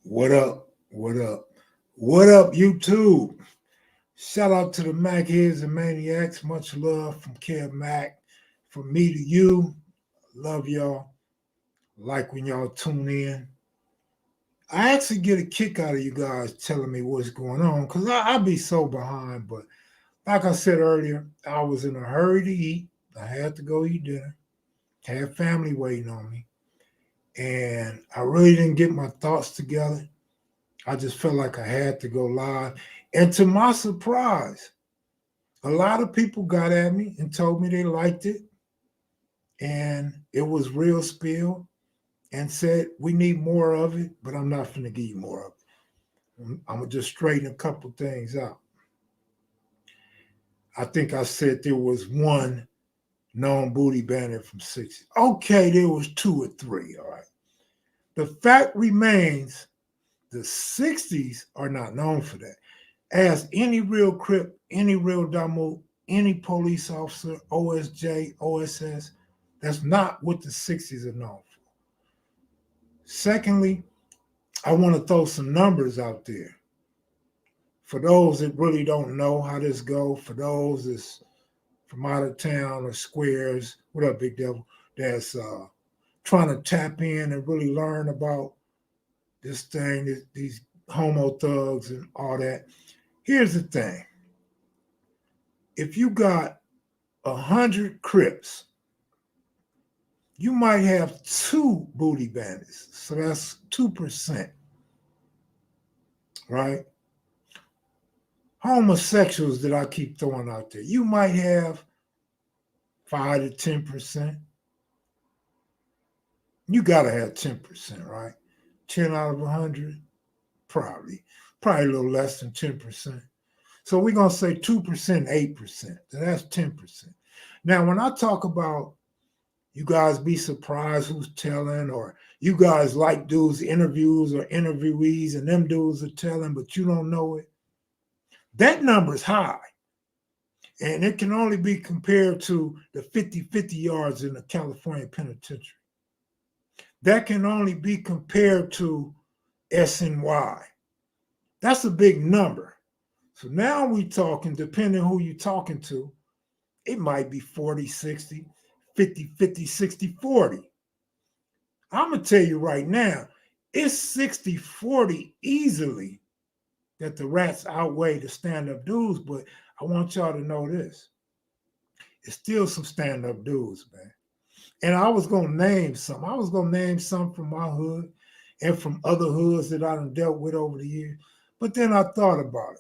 What up? What up? What up, YouTube? Shout out to the Mac heads and maniacs. Much love from Kev Mac. From me to you. Love y'all. Like when y'all tune in. I actually get a kick out of you guys telling me what's going on because I be so behind. But like I said earlier, I was in a hurry to eat. I had to go eat dinner. Had family waiting on me. And I really didn't get my thoughts together. I just felt like I had to go live. And to my surprise, a lot of people got at me and told me they liked it. And it was real spill and said, we need more of it, but I'm not going to give you more of it. I'm going to just straighten a couple things out. I think I said there was one known booty bandit from 60. Okay, there was two or three, all right. The fact remains the 60s are not known for that. Ask any real Crip, any real Damo, any police officer, OSJ, OSS, that's not what the 60s are known for. Secondly, I want to throw some numbers out there. For those that really don't know how this goes, for those that's from out of town or squares, what up, Big Devil, that's trying to tap in and really learn about this thing, these homo thugs and all that. Here's the thing. If you got 100 Crips, you might have two booty bandits. So that's 2%, right? Homosexuals that I keep throwing out there, you might have 5 to 10%. You got to have 10%, right? 10 out of 100, probably a little less than 10%. So we're going to say 2%, 8%. So that's 10%. Now, when I talk about you guys be surprised who's telling, or you guys like dudes' interviews or interviewees and them dudes are telling, but you don't know it, that number is high. And it can only be compared to the 50-50 yards in the California penitentiary. That can only be compared to SNY. That's a big number. So now we talking, depending who you're talking to, it might be 40, 60, 50, 50, 60, 40. I'm going to tell you right now, it's 60, 40 easily that the rats outweigh the stand-up dudes, but I want y'all to know this. It's still some stand-up dudes, man. And I was going to name some. I was going to name some from my hood and from other hoods that I done dealt with over the years. But then I thought about it.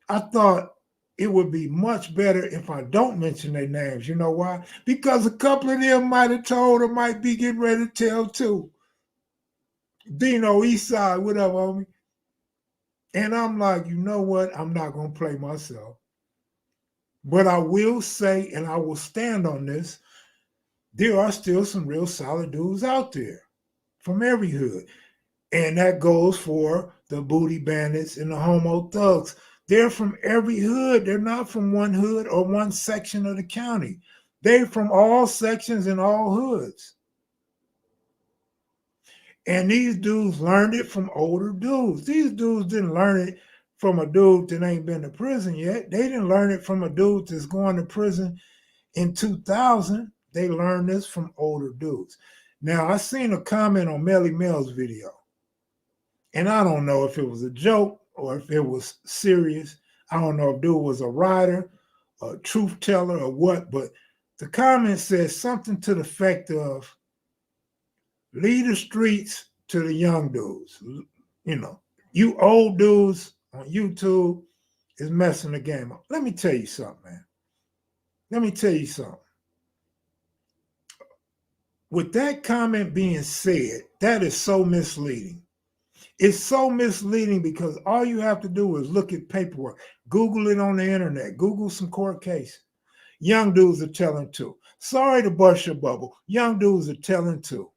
I thought it would be much better if I don't mention their names. You know why? Because a couple of them might have told or might be getting ready to tell too. Dino, Eastside, whatever, homie. And I'm like, you know what? I'm not going to play myself. But I will say, and I will stand on this, there are still some real solid dudes out there from every hood. And that goes for the booty bandits and the homo thugs. They're from every hood. They're not from one hood or one section of the county. They're from all sections and all hoods. And these dudes learned it from older dudes. These dudes didn't learn it from a dude that ain't been to prison yet. They didn't learn it from a dude that's going to prison in 2000. They learned this from older dudes. Now, I seen a comment on Melly Mel's video. And I don't know if it was a joke or if it was serious. I don't know if dude was a writer, a truth teller, or what, but the comment says something to the effect of, leave the streets to the young dudes. You know, you old dudes on YouTube is messing the game up. Let me tell you something, man. Let me tell you something. With that comment being said, that is so misleading. It's so misleading because all you have to do is look at paperwork. Google it on the internet. Google some court cases. Young dudes are telling too. Sorry to bust your bubble. Young dudes are telling too.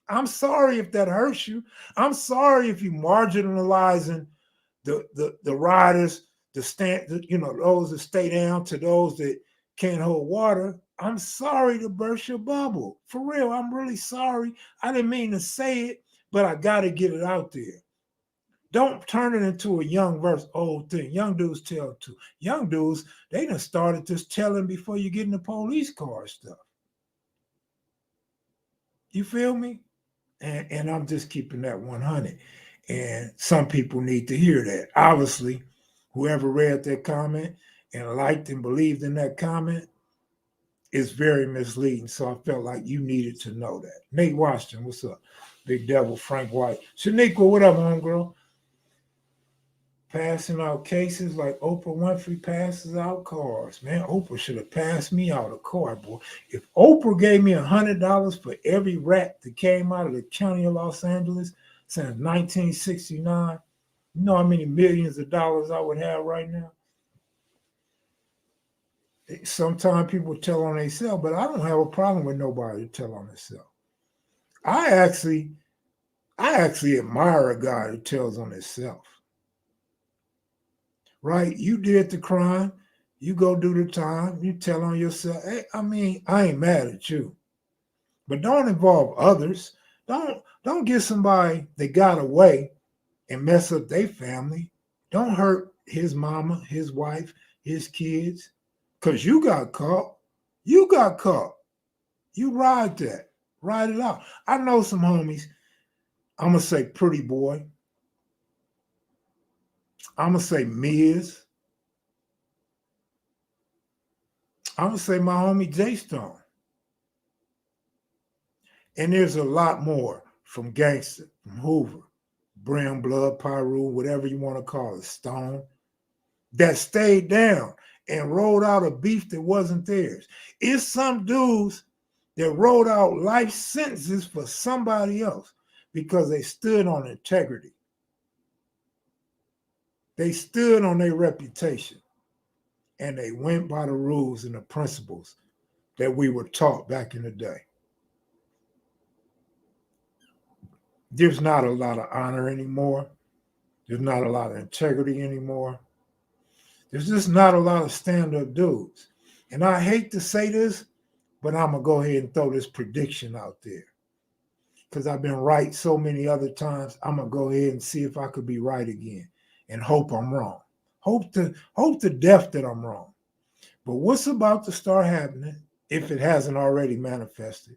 I'm sorry if that hurts you. I'm sorry if you marginalizing the riders, those that stay down to those that can't hold water. I'm sorry to burst your bubble. For real, I'm really sorry. I didn't mean to say it, but I got to get it out there. Don't turn it into a young versus old thing. Young dudes tell too. Young dudes, they done started just telling before you get in the police car stuff. You feel me? And I'm just keeping that 100. And some people need to hear that. Obviously, whoever read that comment and liked and believed in that comment is very misleading. So I felt like you needed to know that. Nate Washington, what's up? Big Devil, Frank White. Shaniqua, what up, homegirl? Passing out cases like Oprah Winfrey passes out cars. Man, Oprah should have passed me out a car, boy. If Oprah gave me $100 for every rat that came out of the county of Los Angeles since 1969, you know how many millions of dollars I would have right now? Sometimes people tell on themselves, but I don't have a problem with nobody to tell on themselves. I actually admire a guy who tells on himself. Right? You did the crime. You go do the time. You tell on yourself. Hey, I mean, I ain't mad at you. But don't involve others. Don't get somebody that got away and mess up their family. Don't hurt his mama, his wife, his kids. Because you got caught. You got caught. You ride that. Ride it out. I know some homies. I'm going to say Pretty Boy. I'm going to say Miz. I'm going to say my homie J Stone. And there's a lot more from Gangster, from Hoover, Brim, Blood, Pyru, whatever you want to call it, Stone, that stayed down and rolled out a beef that wasn't theirs. It's some dudes that wrote out life sentences for somebody else because they stood on integrity. They stood on their reputation and they went by the rules and the principles that we were taught back in the day. There's not a lot of honor anymore. There's not a lot of integrity anymore. There's just not a lot of stand-up dudes. And I hate to say this, but I'm going to go ahead and throw this prediction out there. Because I've been right so many other times, I'm going to go ahead and see if I could be right again and hope I'm wrong. Hope to death that I'm wrong. But what's about to start happening, if it hasn't already manifested,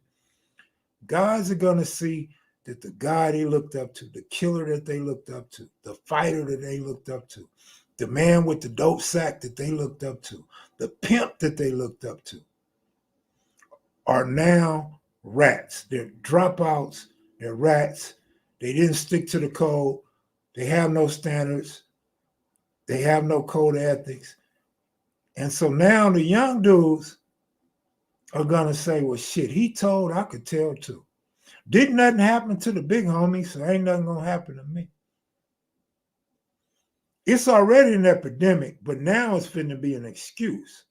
guys are going to see that the guy they looked up to, the killer that they looked up to, the fighter that they looked up to, the man with the dope sack that they looked up to, the pimp that they looked up to, are now rats. They're dropouts. They're rats. They didn't stick to the code. They have no standards. They have no code of ethics. And so now the young dudes are going to say, well, shit, he told, I could tell too. Didn't nothing happen to the big homie, so ain't nothing going to happen to me. It's already an epidemic, but now it's finna be an excuse.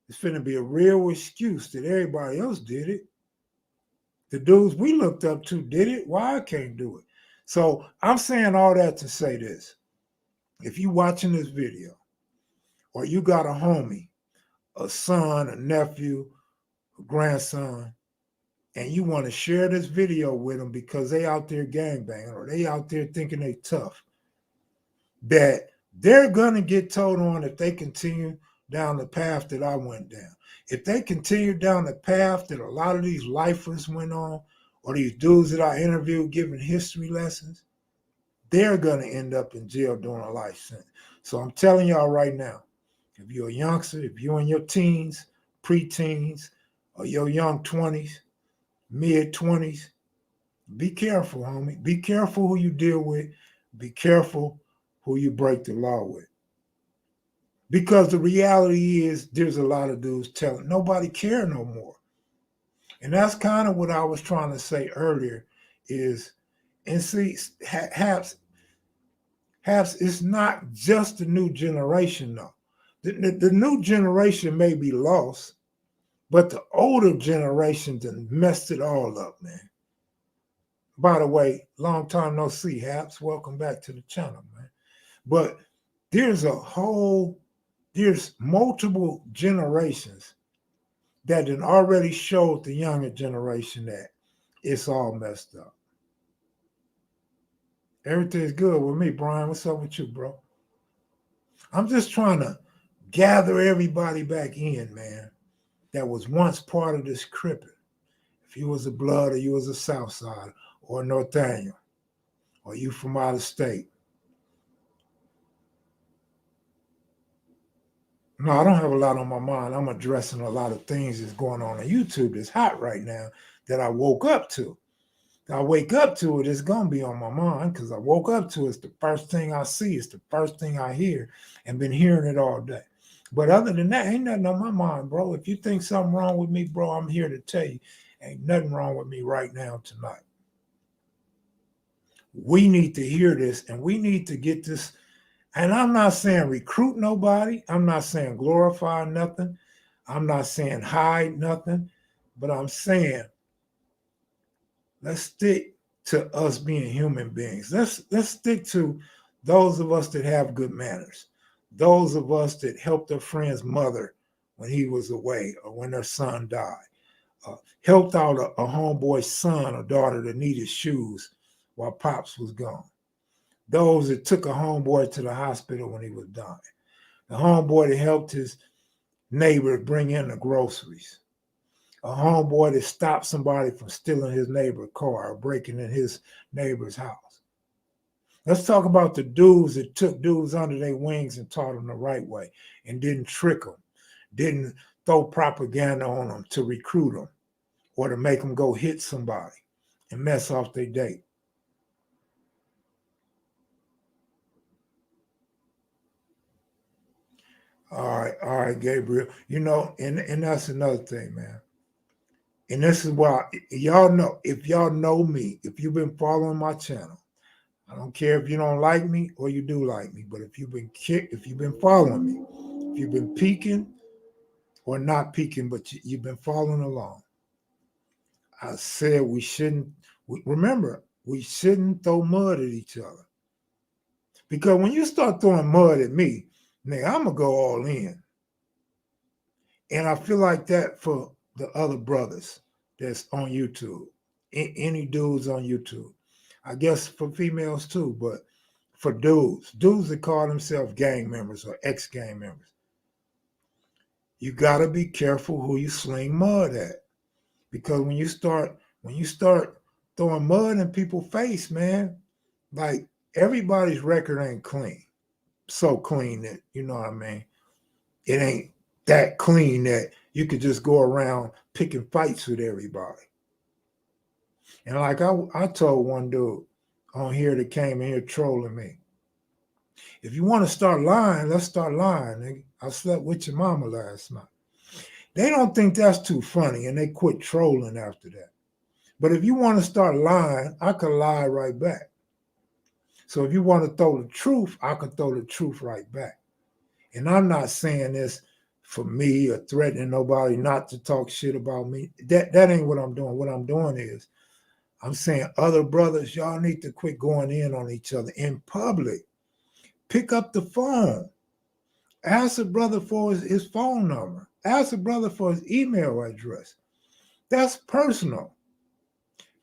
It's finna be a real excuse that everybody else did it. The dudes we looked up to did it. Why I can't do it? So I'm saying all that to say this. If you watching this video, or you got a homie, a son, a nephew, a grandson, and you want to share this video with them because they out there gangbanging or they out there thinking they tough, that they're going to get told on if they continue down the path that I went down. If they continue down the path that a lot of these lifers went on, or these dudes that I interviewed giving history lessons, they're going to end up in jail doing a life sentence. So I'm telling y'all right now, if you're a youngster, if you're in your teens, preteens, or your young 20s, mid-20s, be careful, homie. Be careful who you deal with. Be careful who you break the law with. Because the reality is there's a lot of dudes telling nobody care no more. And that's kind of what I was trying to say earlier is, and see, perhaps it's not just the new generation though. The new generation may be lost, but the older generation done messed it all up, man. By the way, long time no see, Haps. Welcome back to the channel, man. But there's multiple generations that had already showed the younger generation that it's all messed up. Everything's good with me, Brian. What's up with you, bro? I'm just trying to gather everybody back in, man, that was once part of this Crippin. If you was a blood or you was a South Side or Northaniel or you from out of state. No, I don't have a lot on my mind. I'm addressing a lot of things that's going on YouTube that's hot right now that I woke up to. I wake up to it, it's going to be on my mind because I woke up to it. It's the first thing I see. It's the first thing I hear and been hearing it all day. But other than that, ain't nothing on my mind, bro. If you think something wrong with me, bro, I'm here to tell you ain't nothing wrong with me right now tonight. We need to hear this and we need to get this. And I'm not saying recruit nobody. I'm not saying glorify nothing. I'm not saying hide nothing. But I'm saying let's stick to us being human beings. Let's stick to those of us that have good manners. Those of us that helped a friend's mother when he was away or when their son died. Helped out a homeboy's son or daughter that needed shoes while Pops was gone. Those that took a homeboy to the hospital when he was dying. The homeboy that helped his neighbor bring in the groceries. A homeboy that stopped somebody from stealing his neighbor's car or breaking in his neighbor's house. Let's talk about the dudes that took dudes under their wings and taught them the right way and didn't trick them, didn't throw propaganda on them to recruit them or to make them go hit somebody and mess off their date. All right, Gabriel. You know, and that's another thing, man. And this is why y'all know, if y'all know me, if you've been following my channel, I don't care if you don't like me or you do like me, but if you've been following me, if you've been peeking or not peeking, but you've been following along, I said we shouldn't throw mud at each other. Because when you start throwing mud at me, nigga, I'm gonna go all in. And I feel like that for the other brothers that's on YouTube, any dudes on YouTube. I guess for females too, but for dudes that call themselves gang members or ex-gang members, you gotta be careful who you sling mud at. Because when you start throwing mud in people's face, man, like everybody's record ain't clean. So clean that, you know what I mean? It ain't that clean that you could just go around picking fights with everybody. And like I told one dude on here that came in here trolling me, if you want to start lying, let's start lying, nigga. I slept with your mama last night. They don't think that's too funny and they quit trolling after that. But if you want to start lying, I could lie right back. So if you want to throw the truth, I could throw the truth right back. And I'm not saying this for me or threatening nobody not to talk shit about me. That ain't what I'm doing. What I'm doing is I'm saying other brothers, y'all need to quit going in on each other in public. Pick up the phone. Ask a brother for his phone number. Ask a brother for his email address. That's personal.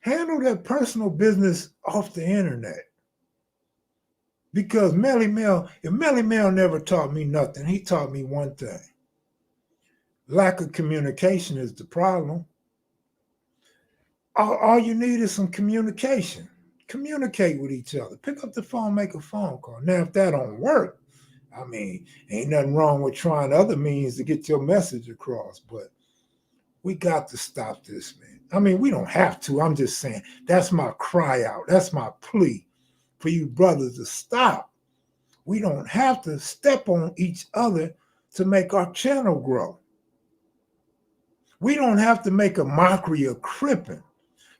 Handle that personal business off the internet. Because if Melly Mel never taught me nothing, he taught me one thing. Lack of communication is the problem. All you need is some communication. Communicate with each other. Pick up the phone, make a phone call. Now, if that don't work, I mean, ain't nothing wrong with trying other means to get your message across, but we got to stop this, man. I mean, we don't have to. I'm just saying, that's my cry out. That's my plea for you brothers to stop. We don't have to step on each other to make our channel grow. We don't have to make a mockery of Crippin.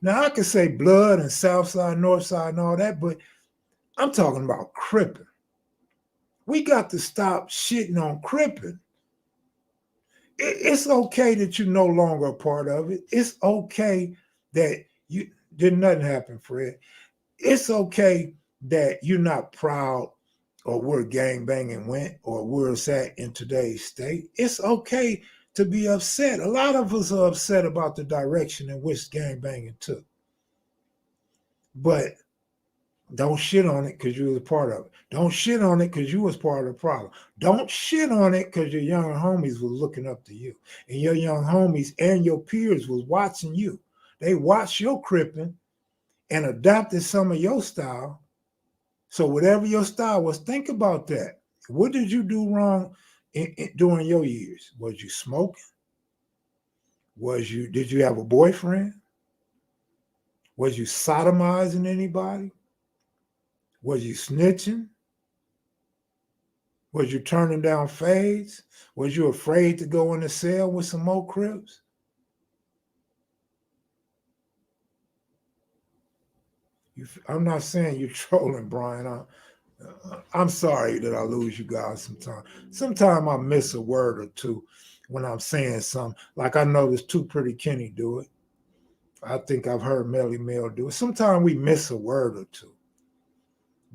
Now, I could say blood and South Side, North Side, and all that, but I'm talking about Crippin. We got to stop shitting on Crippin. It's okay that you're no longer a part of it. It's okay that you did nothing happen, Fred. It's okay that you're not proud or where gangbanging went or where it's at in today's state. It's okay to be upset. A lot of us are upset about the direction in which gangbanging took. But Don't shit on it because you was a part of it. Don't shit on it because you was part of the problem. Don't shit on it because your young homies was looking up to you. And your young homies and your peers was watching you. They watched your cripping and adopted some of your style. So whatever your style was, think about that. What did you do wrong during your years? Was you smoking? Did you have a boyfriend? Was you sodomizing anybody? Was you snitching? Was you turning down fades? Was you afraid to go in the cell with some more Crips? I'm not saying you're trolling, Brian. I'm sorry that I lose you guys sometimes. Sometimes I miss a word or two when I'm saying something. Like I noticed Too Pretty Kenny do it. I think I've heard Melly Mel do it. Sometimes we miss a word or two.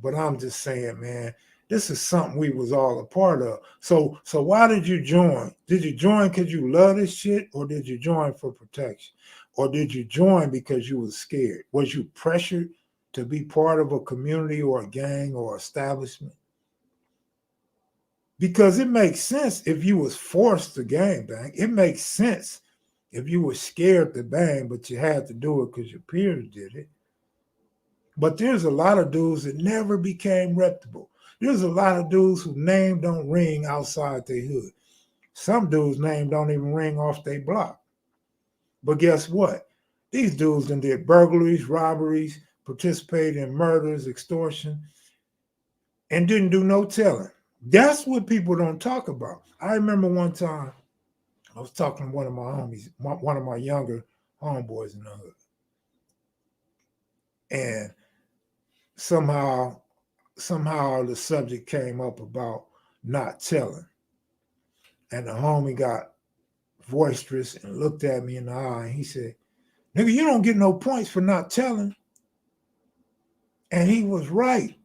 But I'm just saying, man, this is something we was all a part of. So why did you join? Did you join because you love this shit, or did you join for protection? Or did you join because you was scared? Was you pressured to be part of a community or a gang or establishment? Because it makes sense if you was forced to gang bang. It makes sense if you were scared to bang, but you had to do it because your peers did it. But there's a lot of dudes that never became reputable. There's a lot of dudes whose name don't ring outside their hood. Some dudes' name don't even ring off their block. But guess what? These dudes done did burglaries, robberies, participated in murders, extortion, and didn't do no telling. That's what people don't talk about. I remember one time I was talking to one of my homies, one of my younger homeboys in the hood. And somehow the subject came up about not telling. And the homie got boisterous and looked at me in the eye and he said, "Nigga, you don't get no points for not telling." And he was right.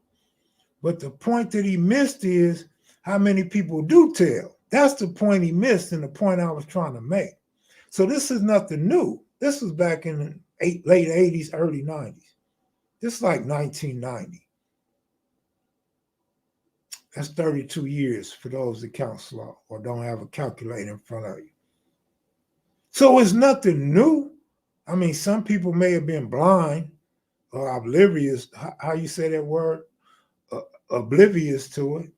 But the point that he missed is how many people do tell. That's the point he missed and the point I was trying to make. So this is nothing new. This was back in the late 80s, early 90s. This is like 1990. That's 32 years for those that count slow or don't have a calculator in front of you. So it's nothing new. I mean, some people may have been blind or oblivious. How you say that word? Oblivious to it,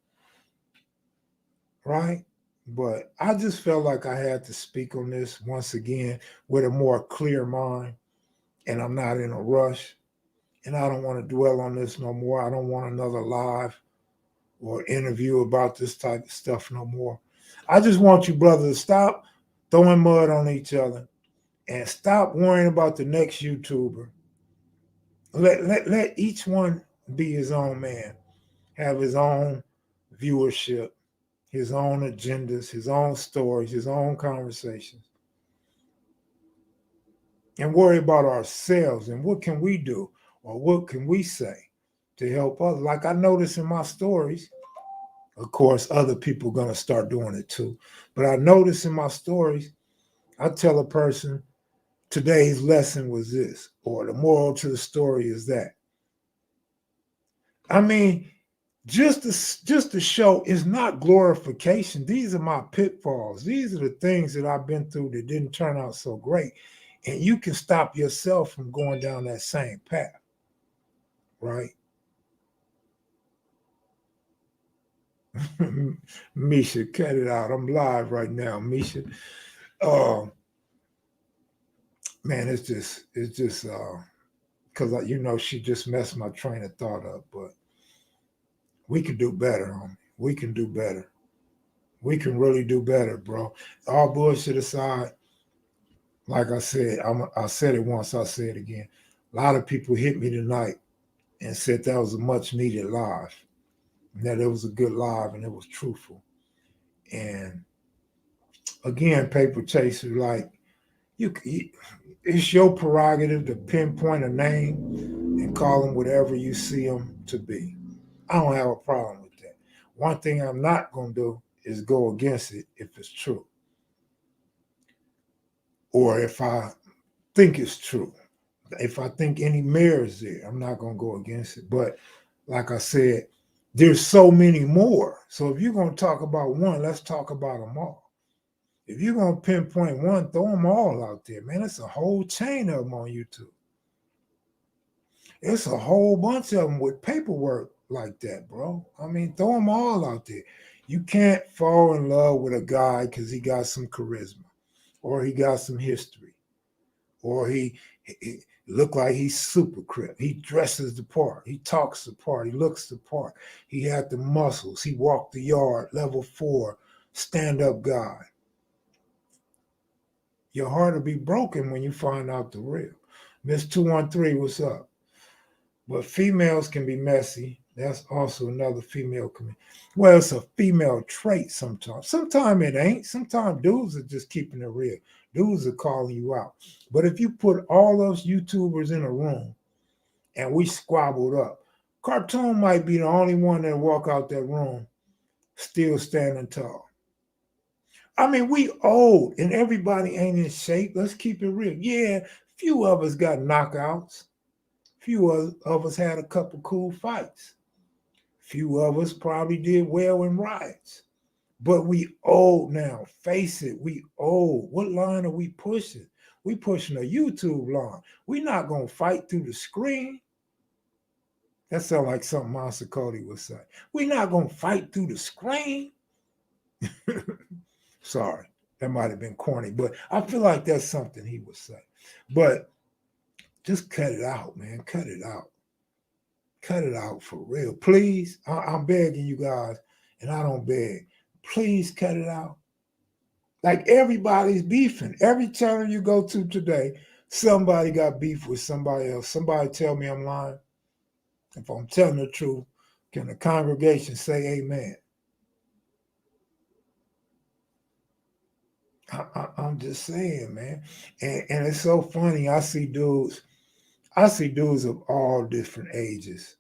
right? But I just felt like I had to speak on this once again with a more clear mind, and I'm not in a rush, and I don't want to dwell on this no more. I don't want another live or interview about this type of stuff no more. I just want you, brother, to stop throwing mud on each other and stop worrying about the next YouTuber. Let each one be his own man, have his own viewership, his own agendas, his own stories, his own conversations, and worry about ourselves and what can we do or what can we say to help others. Like I notice in my stories, of course, other people are going to start doing it too. But I notice in my stories, I tell a person, today's lesson was this, or the moral to the story is that. I mean, just to show is not glorification. These are my pitfalls. These are the things that I've been through that didn't turn out so great. And you can stop yourself from going down that same path, right? Misha, cut it out. I'm live right now, Misha. Man, it's just because she just messed my train of thought up. But we can do better, homie. We can do better. We can really do better, bro. All bullshit aside, like I said, I said it once, I'll say it again. A lot of people hit me tonight and said that was a much needed live, and that it was a good live and it was truthful. And again, paper chaser, like it's your prerogative to pinpoint a name and call them whatever you see them to be. I don't have a problem with that. One thing I'm not going to do is go against it if it's true or if I think it's true. If I think any merit's there, I'm not gonna go against it. But like I said, there's so many more. So if you're gonna talk about one, let's talk about them all. If you're gonna pinpoint one, throw them all out there, man. It's a whole chain of them on YouTube. It's a whole bunch of them with paperwork like that, bro. I mean, throw them all out there. You can't fall in love with a guy because he got some charisma, or he got some history, or he look like he's super crip. He dresses the part. He talks the part. He looks the part. He had the muscles. He walked the yard, level 4, stand-up guy. Your heart will be broken when you find out the real. Miss 213, what's up? But females can be messy. That's also another female community. Well, it's a female trait sometimes. Sometimes it ain't. Sometimes dudes are just keeping it real. Dudes are calling you out. But if you put all those YouTubers in a room and we squabbled up, Cartoon might be the only one that walk out that room still standing tall. I mean, we old and everybody ain't in shape. Let's keep it real. Yeah, few of us got knockouts. Few of us had a couple cool fights. Few of us probably did well in riots. But we old now. Face it, we old. What line are we pushing? We pushing a YouTube line. We not going to fight through the screen. That sounds like something Monster Cody would say. We not going to fight through the screen. Sorry, that might have been corny, but I feel like that's something he would say. But just cut it out, man. Cut it out. Cut it out for real. Please, I'm begging you guys, and I don't beg. Please cut it out. Like everybody's beefing. Every channel you go to today, somebody got beef with somebody else. Somebody tell me I'm lying. If I'm telling the truth, can the congregation say amen? I'm just saying, man. And it's so funny. I see dudes of all different ages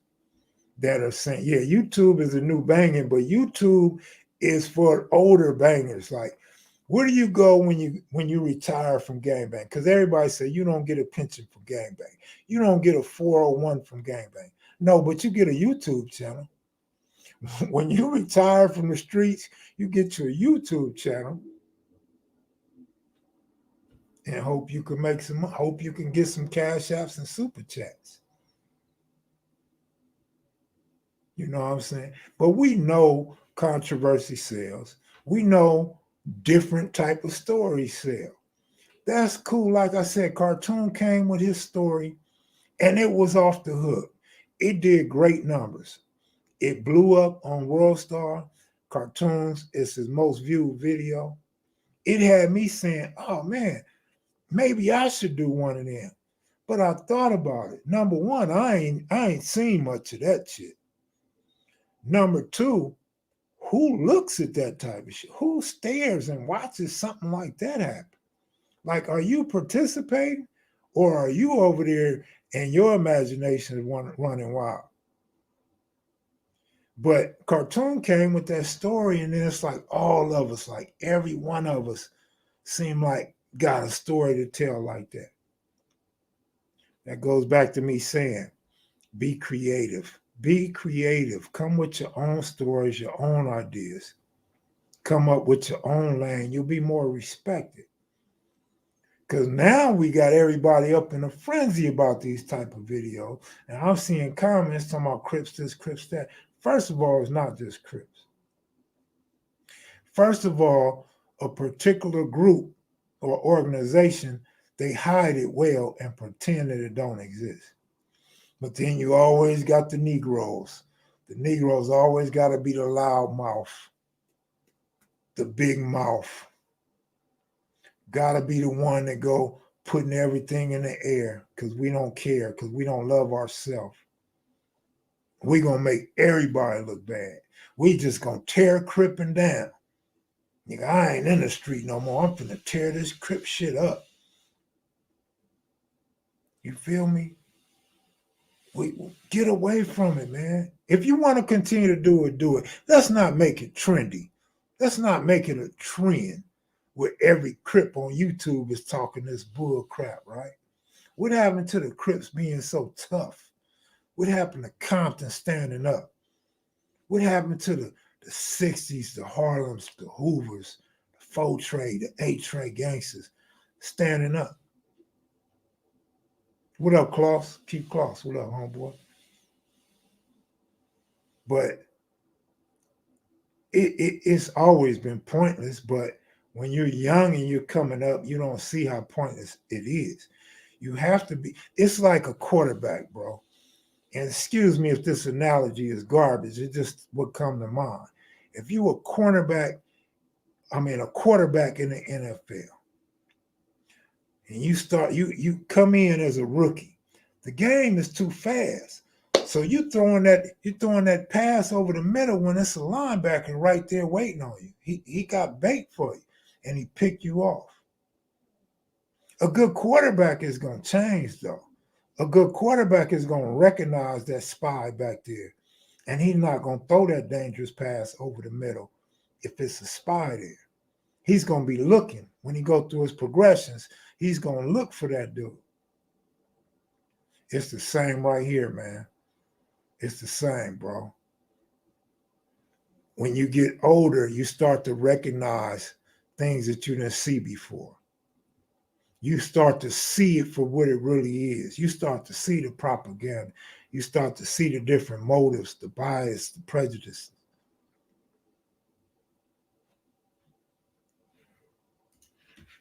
that are saying, yeah, YouTube is a new banging, but YouTube is for older bangers. Like, where do you go when you retire from gangbang? Because everybody say you don't get a pension from gangbang. You don't get a 401 from gangbang. No, but you get a YouTube channel. When you retire from the streets, you get your YouTube channel. And hope you can get some cash apps and super chats. You know what I'm saying? But we know controversy sells. We know different type of stories sell. That's cool. Like I said, Cartoon came with his story and it was off the hook. It did great numbers. It blew up on WorldStar. Cartoons is his most viewed video. It had me saying, oh man, maybe I should do one of them. But I thought about it. Number one, I ain't seen much of that shit. Number two, who looks at that type of shit? Who stares and watches something like that happen? Like, are you participating or are you over there and your imagination is running wild? But Cartoon came with that story, and then it's like all of us, like every one of us seem like got a story to tell like that. That goes back to me saying, be creative. Be creative. Come with your own stories, your own ideas. Come up with your own lane. You'll be more respected. Because now we got everybody up in a frenzy about these type of videos. And I'm seeing comments talking about Crips this, Crips that. First of all, it's not just Crips. First of all, a particular group or organization, they hide it well and pretend that it don't exist. But then you always got the Negroes. The Negroes always got to be the loud mouth, the big mouth. Got to be the one that go putting everything in the air because we don't care, because we don't love ourselves. We going to make everybody look bad. We just going to tear Crippin down. Nigga, I ain't in the street no more. I'm finna tear this Crip shit up. You feel me? We get away from it, man. If you want to continue to do it, do it. Let's not make it trendy. Let's not make it a trend where every Crip on YouTube is talking this bull crap, right? What happened to the Crips being so tough? What happened to Compton standing up? What happened to the 60s, the Harlems, the Hoovers, the 4-Tray, the 8-Tray gangsters standing up? What up, Kloss? Keep Kloss. What up, homeboy? But it's always been pointless. But when you're young and you're coming up, you don't see how pointless it is. You have to be. It's like a quarterback, bro. And excuse me if this analogy is garbage. It just would come to mind. If you were a quarterback in the NFL, and you come in as a rookie, the game is too fast. So you're throwing that pass over the middle when it's a linebacker right there waiting on you. He got bait for you, and he picked you off. A good quarterback is going to change, though. A good quarterback is going to recognize that spy back there, and he's not going to throw that dangerous pass over the middle if it's a spy there. He's going to be looking. When he go through his progressions, he's going to look for that dude. It's the same right here, man. It's the same, bro. When you get older, you start to recognize things that you didn't see before. You start to see it for what it really is. You start to see the propaganda. You start to see the different motives, the bias, the prejudice.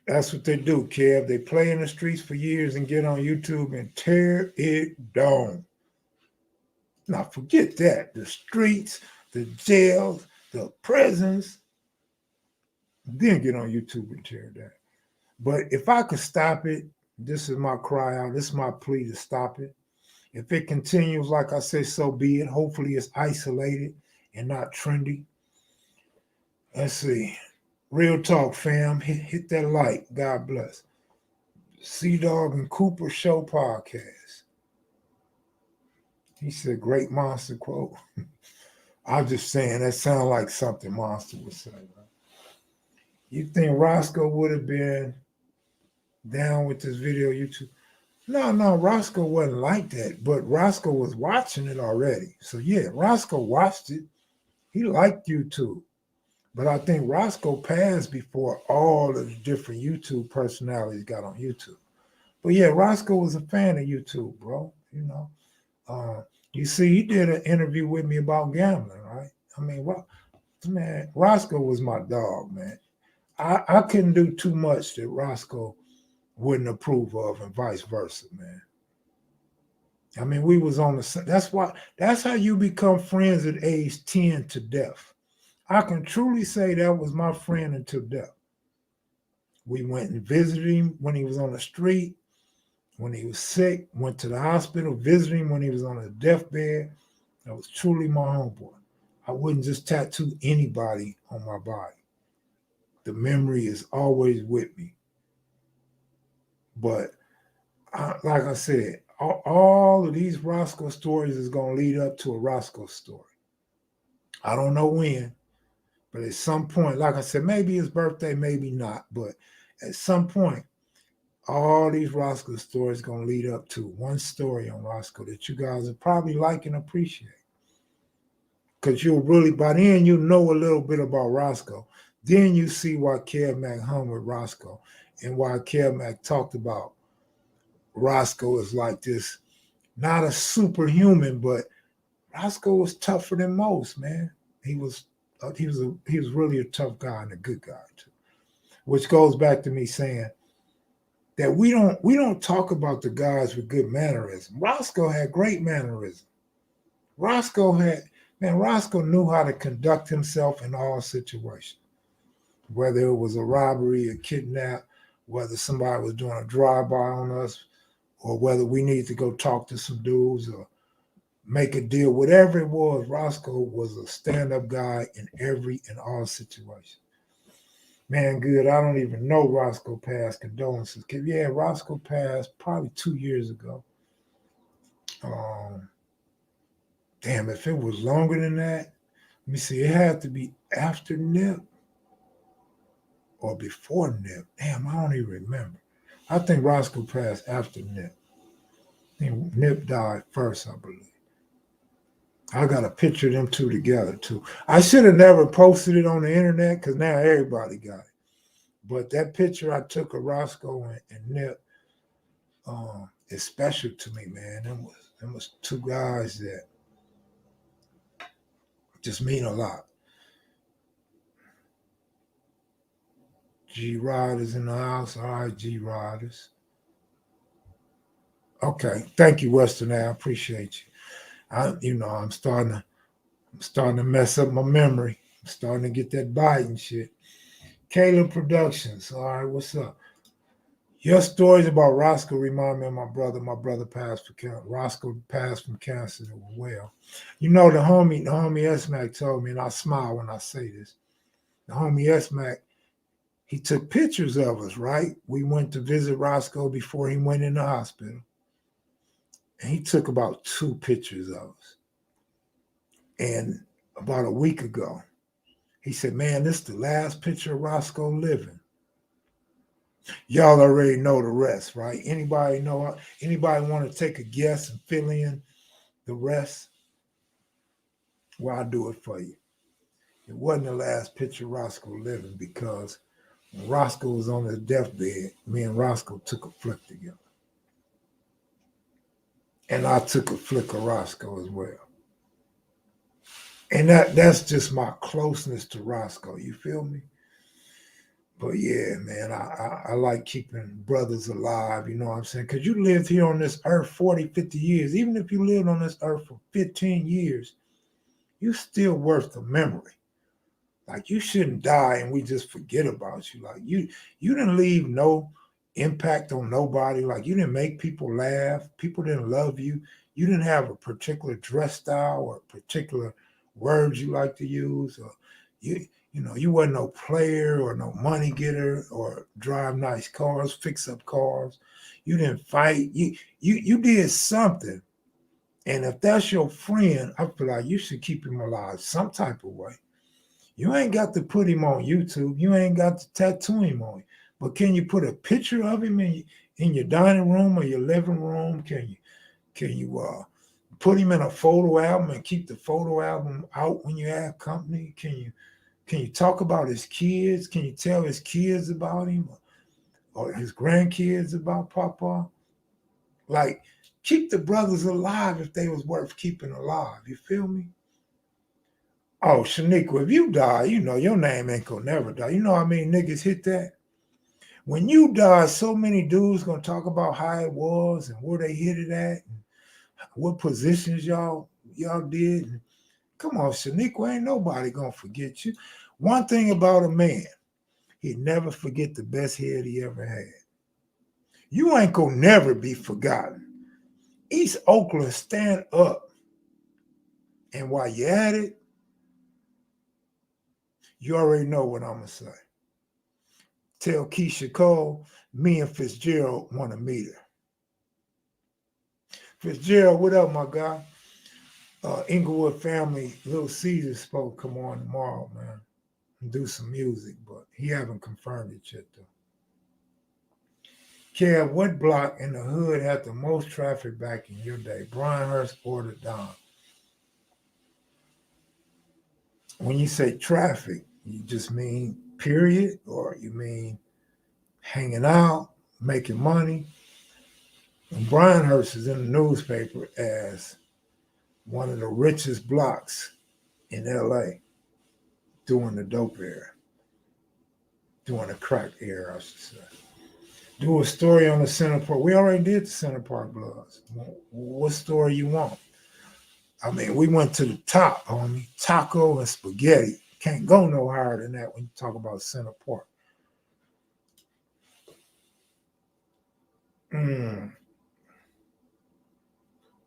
That's what they do, Kev. They play in the streets for years and get on YouTube and tear it down. Now, forget that. The streets, the jails, the prisons. Then get on YouTube and tear it down. But if I could stop it, this is my cry out. This is my plea to stop it. If it continues, like I said, so be it. Hopefully it's isolated and not trendy. Let's see. Real talk, fam. Hit that like. God bless. C-Dog and Cooper Show podcast. He said, great Monster quote. I'm just saying, that sounds like something Monster would say. Right? You think Roscoe would have been down with this video YouTube? No, Roscoe wasn't like that, but Roscoe was watching it already. So yeah, Roscoe watched it. He liked YouTube. But I think Roscoe passed before all of the different YouTube personalities got on YouTube. But yeah, Roscoe was a fan of YouTube, bro. You know, you see, he did an interview with me about gambling, right? I mean, man, Roscoe was my dog, man. I couldn't do too much that Roscoe wouldn't approve of, and vice versa, man. I mean, we was on the. That's how you become friends at age 10 to death. I can truly say that was my friend until death. We went and visited him when he was on the street, when he was sick, went to the hospital, visited him when he was on a deathbed. That was truly my homeboy. I wouldn't just tattoo anybody on my body. The memory is always with me. But like I said, all of these Roscoe stories is going to lead up to a Roscoe story. I don't know when, but at some point, like I said, maybe his birthday, maybe not. But at some point, all these Roscoe stories going to lead up to one story on Roscoe that you guys will probably like and appreciate. Because you'll really, by then, you know a little bit about Roscoe. Then you see why Kev Mac hung with Roscoe and why Kev Mac talked about Roscoe is like this, not a superhuman, but Roscoe was tougher than most, man. He was really a tough guy and a good guy too. Which goes back to me saying that we don't talk about the guys with good mannerism. Roscoe had great mannerism. Roscoe knew how to conduct himself in all situations. Whether it was a robbery, a kidnap, whether somebody was doing a drive-by on us, or whether we need to go talk to some dudes or make a deal, whatever it was, Roscoe was a stand-up guy in all situations. Man, good. I don't even know Roscoe passed. Condolences. Yeah, Roscoe passed probably 2 years ago. Damn, if it was longer than that, let me see. It had to be after Nip or before Nip. Damn, I don't even remember. I think Roscoe passed after Nip. think Nip died first, I believe. I got a picture of them two together too. I should have never posted it on the internet because now everybody got it. But that picture I took of Roscoe and Nip is special to me, man. Them was two guys that just mean a lot. G Riders in the house. All right, G Riders. Okay, thank you, Western. I appreciate you. I'm starting to mess up my memory. I'm starting to get that Biden shit. Caleb Productions. All right, what's up? Your stories about Roscoe remind me of my brother. My brother passed for cancer. Roscoe passed from cancer as well. You know, the homie S-Mac told me, and I smile when I say this. The homie S-Mac, he took pictures of us, right? We went to visit Roscoe before he went in the hospital. And he took about 2 pictures of us. And about a week ago, he said, man, this is the last picture of Roscoe living. Y'all already know the rest, right? Anybody want to take a guess and fill in the rest? Well, I'll do it for you. It wasn't the last picture of Roscoe living because when Roscoe was on his deathbed, me and Roscoe took a flick together. And I took a flick of Roscoe as well. And that's just my closeness to Roscoe. You feel me? But yeah, man, I like keeping brothers alive, you know what I'm saying? Because you lived here on this earth 40, 50 years. Even if you lived on this earth for 15 years, you're still worth the memory. Like, you shouldn't die and we just forget about you. Like, you didn't leave no impact on nobody. Like, you didn't make people laugh. People didn't love you. You didn't have a particular dress style or particular words you like to use. Or you wasn't no player or no money getter or drive nice cars, fix up cars. You didn't fight. You did something. And if that's your friend, I feel like you should keep him alive some type of way. You ain't got to put him on YouTube. You ain't got to tattoo him on you. But can you put a picture of him in your dining room or your living room? Can you put him in a photo album and keep the photo album out when you have company? Can you talk about his kids? Can you tell his kids about him or his grandkids about Papa? Like, keep the brothers alive if they was worth keeping alive. You feel me? Oh, Shaniqua, if you die, you know your name ain't gonna never die. You know how many niggas hit that? When you die, so many dudes gonna talk about how it was and where they hit it at and what positions y'all did. And come on, Shaniqua, ain't nobody gonna forget you. One thing about a man, he'd never forget the best head he ever had. You ain't gonna never be forgotten. East Oakland, stand up. And while you're at it, you already know what I'm going to say. Tell Keisha Cole, me and Fitzgerald want to meet her. Fitzgerald, what up, my guy? Inglewood family, Little Caesar spoke, come on tomorrow, man. And do some music, but he haven't confirmed it yet, though. Kev, what block in the hood had the most traffic back in your day? Bryanhurst or the Don? When you say traffic, you just mean period, or you mean hanging out, making money? And Bryanhurst is in the newspaper as one of the richest blocks in LA during the dope era, during the crack era, I should say. Do a story on the Center Park. We already did the Center Park Bloods. What story you want? I mean, we went to the top, homie. Taco and spaghetti. Can't go no higher than that when you talk about Center Park.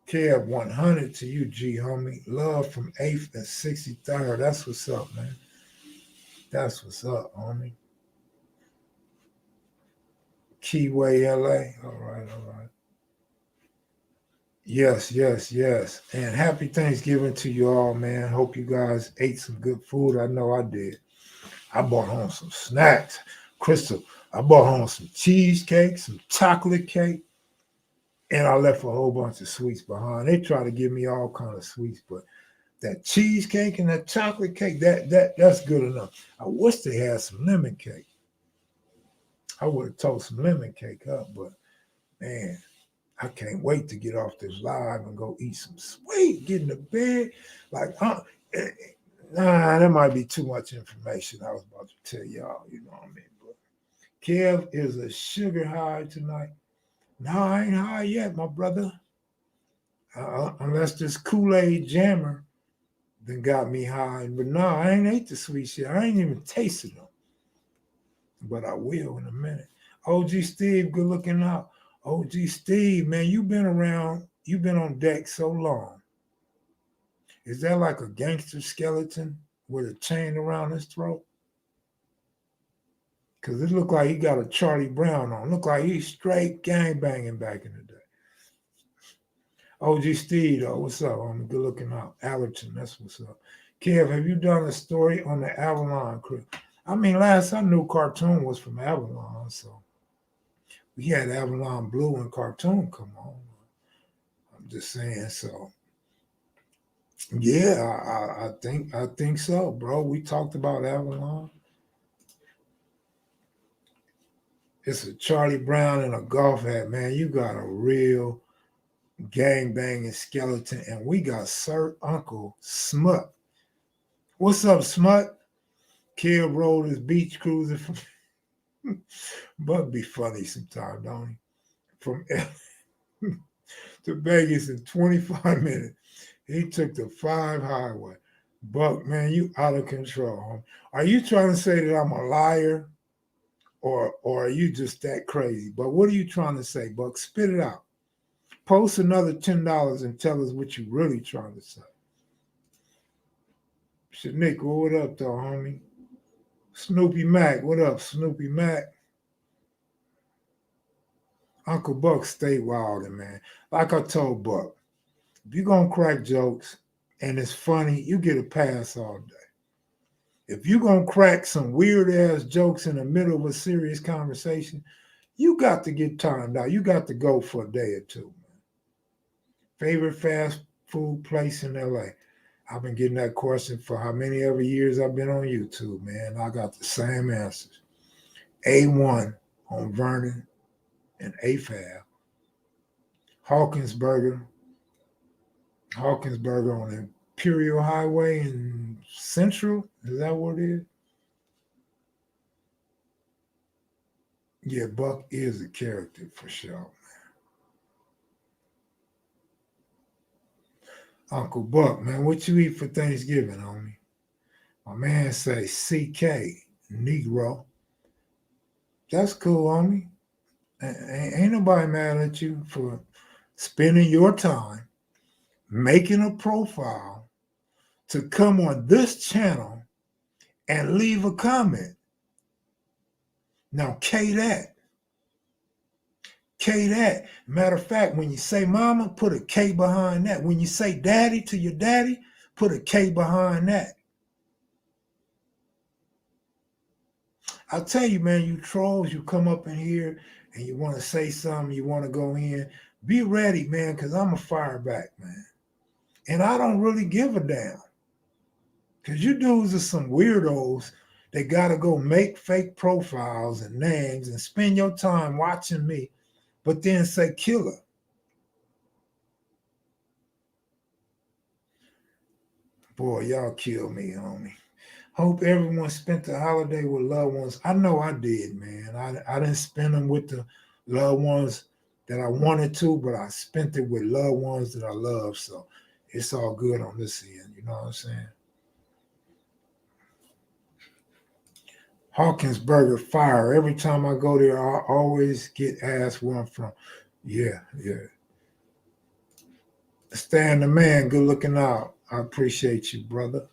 Kev, 100 to you, G, homie. Love from 8th and 63rd. That's what's up, man. That's what's up, homie. Keyway, LA. All right. Yes. And happy Thanksgiving to you all, man. Hope you guys ate some good food. I know I did. I bought home some snacks. Crystal, I bought home some cheesecake, some chocolate cake. And I left a whole bunch of sweets behind. They try to give me all kind of sweets, but that cheesecake and that chocolate cake, that's good enough. I wish they had some lemon cake. I would have told some lemon cake up, but man, I can't wait to get off this live and go eat some sweet, get in the bed. Like, nah, that might be too much information I was about to tell y'all, you know what I mean? But Kev is a sugar high tonight. No, I ain't high yet, my brother. Unless this Kool-Aid jammer then got me high. But no, I ain't ate the sweet shit. I ain't even tasted them. But I will in a minute. OG Steve, good looking out. OG Steve, man, you've been around, you've been on deck so long. Is that like a gangster skeleton with a chain around his throat? Because it looked like he got a Charlie Brown on. Look like he's straight gang banging back in the day. OG Steve, though, what's up? I'm good looking out. Allerton, that's what's up. Kev, have you done a story on the Avalon crew? I mean, last I knew cartoon was from Avalon, so we had Avalon Blue and cartoon come on. I'm just saying, so yeah, I think so, bro. We talked about Avalon. It's a Charlie Brown and a golf hat, man. You got a real gang banging skeleton, and we got Sir Uncle Smut. What's up, Smut? Kid rode his beach cruiser from Buck be funny sometimes, don't he? From to Vegas in 25 minutes. He took the 5 highway. Buck, man, you out of control. Are you trying to say that I'm a liar? Or are you just that crazy? But what are you trying to say, Buck? Spit it out. Post another $10 and tell us what you really trying to say. Shaniqua, what up, though, homie? Snoopy Mac, what up, Snoopy Mac? Uncle Buck stay wildin', man. Like I told Buck, if you're going to crack jokes and it's funny, you get a pass all day. If you're going to crack some weird-ass jokes in the middle of a serious conversation, you got to get timed out. You got to go for a day or two, man. Favorite fast food place in L.A.? I've been getting that question for how many ever years I've been on YouTube, man. I got the same answers. A1 on Vernon and AFAB. Hawkins Burger on Imperial Highway in Central. Is that what it is? Yeah, Buck is a character for sure, man. Uncle Buck, man, what you eat for Thanksgiving, homie? My man say CK, Negro. That's cool, homie. Ain't nobody mad at you for spending your time making a profile to come on this channel and leave a comment. Now, K that. Matter of fact, when you say mama, put a K behind that. When you say daddy to your daddy, put a K behind that. I'll tell you, man, you trolls, you come up in here and you want to say something, you want to go in, be ready, man, because I'm a fire back, man. And I don't really give a damn. Because you dudes are some weirdos that got to go make fake profiles and names and spend your time watching me, but then say killer. Boy, y'all kill me, homie. Hope everyone spent the holiday with loved ones. I know I did, man. I didn't spend them with the loved ones that I wanted to, but I spent it with loved ones that I love. So it's all good on this end. You know what I'm saying? Hawkins Burger fire. Every time I go there, I always get asked where I'm from. Yeah. Stan the man, good looking out. I appreciate you, brother.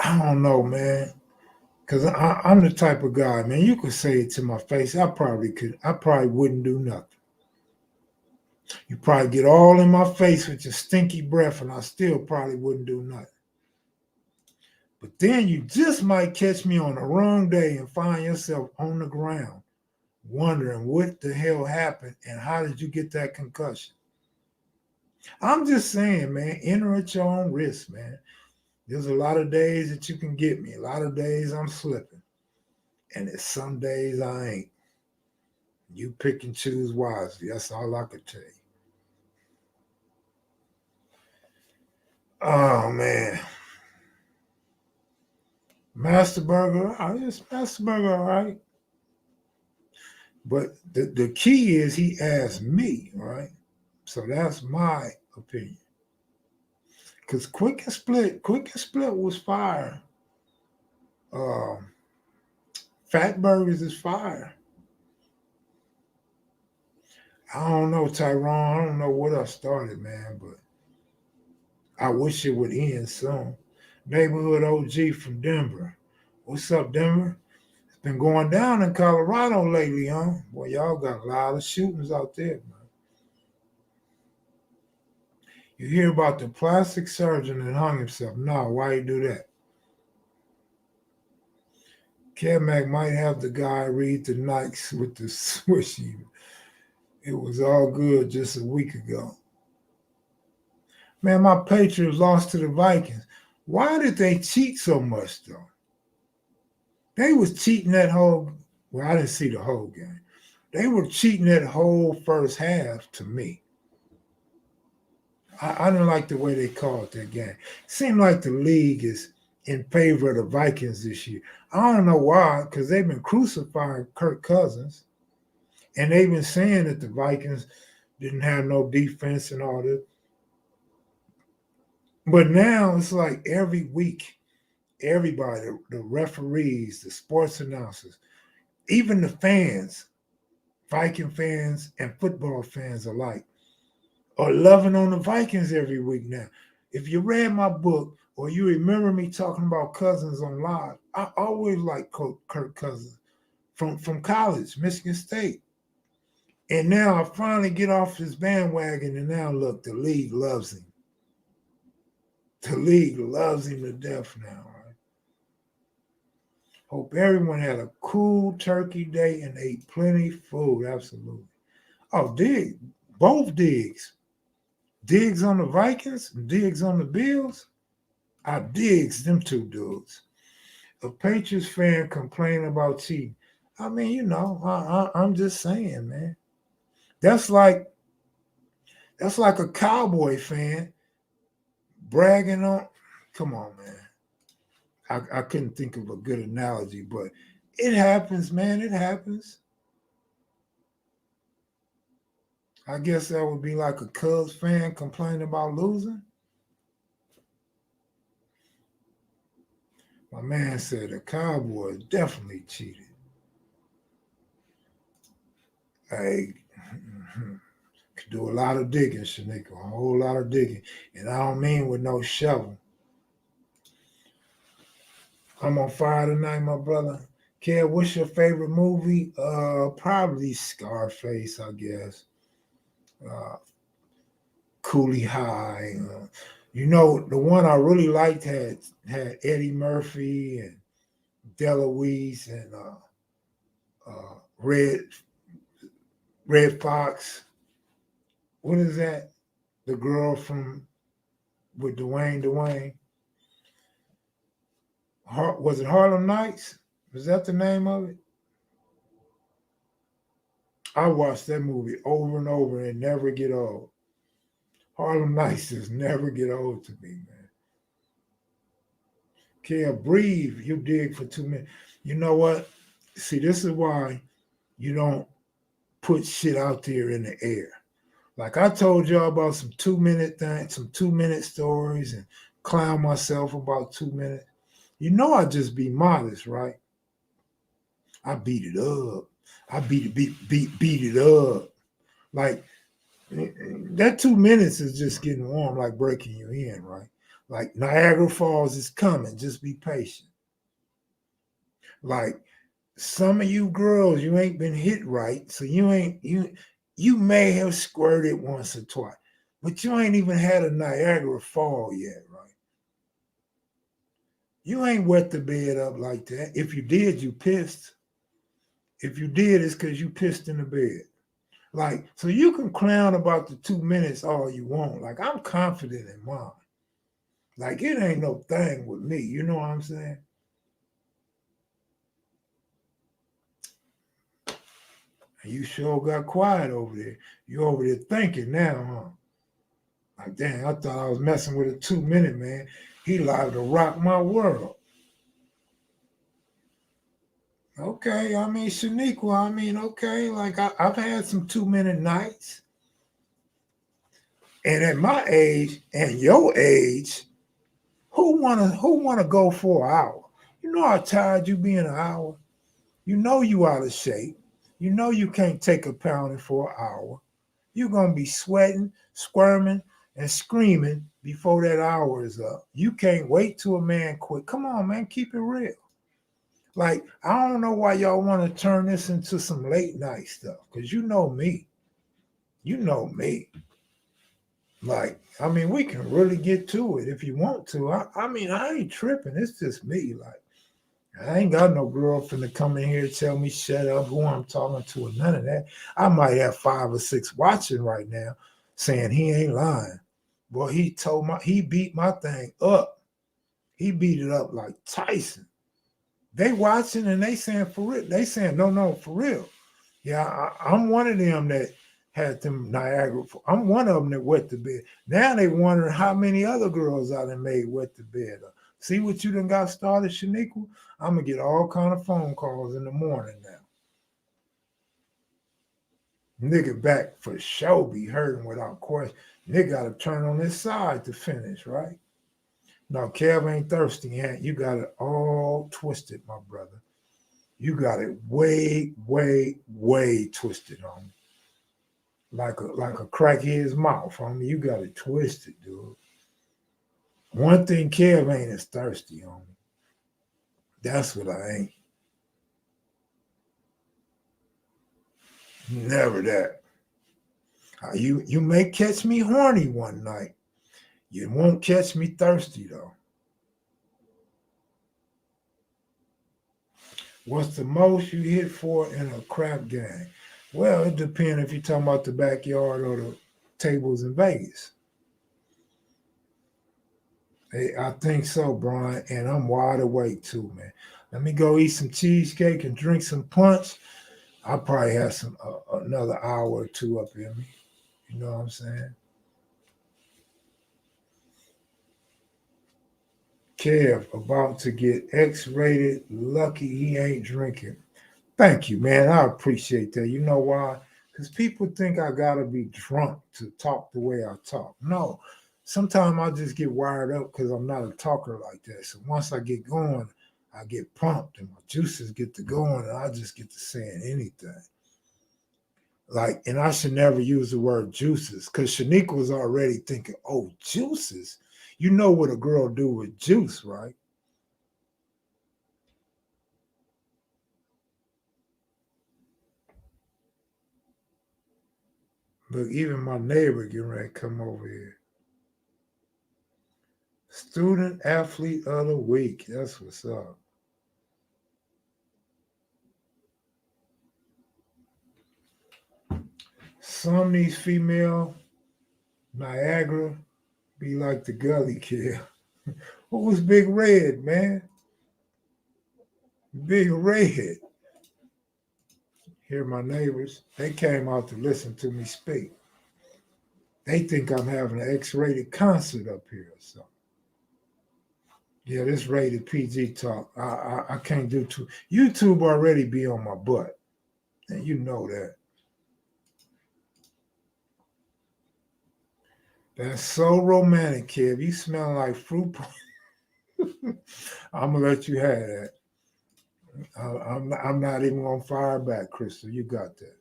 I don't know, man. Because I'm the type of guy, man, you could say it to my face. I probably wouldn't do nothing. You probably get all in my face with your stinky breath, and I still probably wouldn't do nothing. But then you just might catch me on the wrong day and find yourself on the ground wondering what the hell happened and how did you get that concussion. I'm just saying, man, enter at your own risk, man. There's a lot of days that you can get me. A lot of days I'm slipping. And there's some days I ain't. You pick and choose wisely. That's all I could tell you. Oh, man. Master Burger, Master Burger, all right. But the key is he asked me, right? So that's my opinion. Because Quick and Split was fire. Fat Burgers is fire. I don't know, Tyrone. I don't know what I started, man, but I wish it would end soon. Neighborhood OG from Denver. What's up, Denver? It's been going down in Colorado lately, huh? Boy, y'all got a lot of shootings out there, man. You hear about the plastic surgeon that hung himself. No, why you do that? Kevmac might have the guy read the Nikes with the swishy. It was all good just a week ago. Man, my Patriots lost to the Vikings. Why did they cheat so much, though? They was cheating that whole, well, I didn't see the whole game. They were cheating that whole first half to me. I didn't like the way they called that game. Seemed like the league is in favor of the Vikings this year. I don't know why, because they've been crucifying Kirk Cousins, and they've been saying that the Vikings didn't have no defense and all this. But now it's like every week, everybody, the referees, the sports announcers, even the fans, Viking fans and football fans alike, are loving on the Vikings every week now. If you read my book or you remember me talking about Cousins on live, I always liked Kirk Cousins from college, Michigan State. And now I finally get off his bandwagon, and now look, the league loves him. The league loves him to death now, right? Hope everyone had a cool turkey day and ate plenty of food, absolutely. Oh, both digs. Diggs on the Vikings, Diggs on the Bills. I digs them two dudes. A Patriots fan complaining about cheating. I mean, I'm just saying, man. That's like a Cowboy fan bragging on. Come on, man. I couldn't think of a good analogy, but it happens, man. It happens. I guess that would be like a Cubs fan complaining about losing. My man said the Cowboys definitely cheated. Hey, could do a lot of digging, Shanika, a whole lot of digging. And I don't mean with no shovel. I'm on fire tonight, my brother. Kev, what's your favorite movie? Probably Scarface, I guess. Coolie High. The one I really liked had Eddie Murphy and DeLuise and Red Fox. What is that? The girl with Dwayne. Was it Harlem Nights? Was that the name of it? I watched that movie over and over and it never get old. Harlem Nights just never get old to me, man. Can't breathe. You dig for 2 minutes. You know what? See, this is why you don't put shit out there in the air. Like I told y'all about some 2-minute things, some 2-minute stories, and clown myself about 2 minutes. You know I just be modest, right? I beat it up. I beat it up. Like that 2 minutes is just getting warm, like breaking you in, right? Like Niagara Falls is coming. Just be patient. Like some of you girls, you ain't been hit right, so you may have squirted once or twice, but you ain't even had a Niagara Fall yet, right? You ain't wet the bed up like that. If you did, you pissed. If you did, it's because you pissed in the bed. Like, so you can clown about the 2 minutes all you want. Like, I'm confident in mine. Like, it ain't no thing with me. You know what I'm saying? And you sure got quiet over there. You over there thinking now, huh? Like, damn, I thought I was messing with a 2 minute man. He liable to rock my world. Okay, I mean, Shaniqua, I mean, okay, like I've had some 2 minute nights. And at my age and your age, who wanna go for an hour? You know how tired you be in an hour? You know you out of shape. You know you can't take a pounding for an hour. You're gonna be sweating, squirming, and screaming before that hour is up. You can't wait till a man quit. Come on, man, keep it real. Like, I don't know why y'all want to turn this into some late night stuff, because you know me. You know me. Like, I mean, we can really get to it if you want to. I mean, I ain't tripping. It's just me. Like, I ain't got no girlfriend to come in here and tell me shut up, who I'm talking to, or none of that. I might have 5 or 6 watching right now saying he ain't lying. Boy, he beat my thing up. He beat it up like Tyson. They watching and they saying for real. They saying, no, for real. Yeah, I'm one of them that had them Niagara. I'm one of them that wet the bed. Now they wondering how many other girls I done made wet the bed up. See what you done got started, Shaniqua? I'm going to get all kind of phone calls in the morning now. Nigga back for sure be hurting without question. Nigga got to turn on his side to finish, right? No, Kev ain't thirsty, man. You got it all twisted, my brother. You got it way, way, way twisted on me. Like a crackhead's mouth, homie. You got it twisted, dude. One thing Kev ain't is thirsty, homie. That's what I ain't. Never that. You may catch me horny one night. You won't catch me thirsty though. What's the most you hit for in a crap game? Well, it depends if you're talking about the backyard or the tables in Vegas. Hey, I think so, Brian, and I'm wide awake too, man. Let me go eat some cheesecake and drink some punch. I'll probably have some another hour or two up in me. You know what I'm saying? Kev, about to get X-rated. Lucky he ain't drinking. Thank you, man. I appreciate that. You know why? Because people think I gotta be drunk to talk the way I talk. No, sometimes I just get wired up because I'm not a talker like that. So once I get going, I get pumped and my juices get to going, and I just get to saying anything. Like, and I should never use the word juices because Shaniqua was already thinking, oh, juices. You know what a girl do with juice, right? Look, even my neighbor getting ready to come over here. Student athlete of the week. That's what's up. Some of these female Niagara be like the gully kid. Who was Big Red, man? Big Red. Here, my neighbors, they came out to listen to me speak. They think I'm having an X-rated concert up here or something. Yeah, this rated PG talk. I can't do too. YouTube already be on my butt, and you know that. That's so romantic, kid. You smell like fruit. I'm gonna let you have that. I'm not even gonna fire back, Crystal. You got that.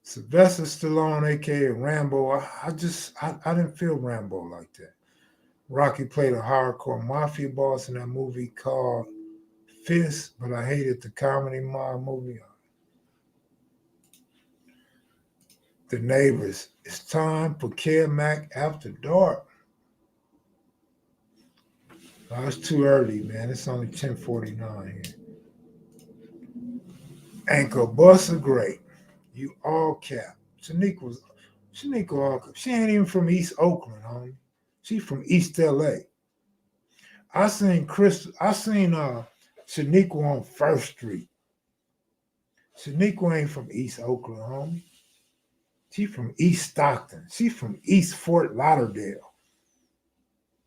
Sylvester Stallone, aka Rambo. I didn't feel Rambo like that. Rocky played a hardcore mafia boss in that movie called Fist, but I hated the comedy mob movie. The Neighbors. It's time for Kev Mac After Dark. Oh, it's too early, man. It's only 10:49 here. Anchor Buster Great. You all cap. Shaniqua all cap. She ain't even from East Oakland, homie. She from East LA. I seen Shaniqua on First Street. Shaniqua ain't from East Oakland, homie. She from East Stockton. She from East Fort Lauderdale.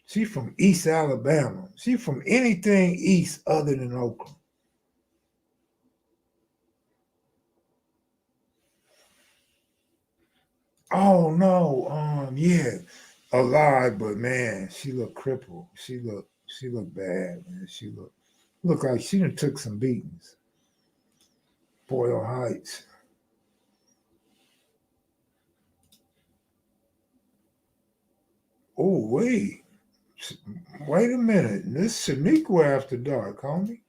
She from East Alabama. She from anything east other than Oakland. Oh no, yeah, alive, but man, she looked crippled. She looked bad, man. She looked like she done took some beatings. Boyle Heights. Oh wait a minute. This Shaniqua after dark, homie.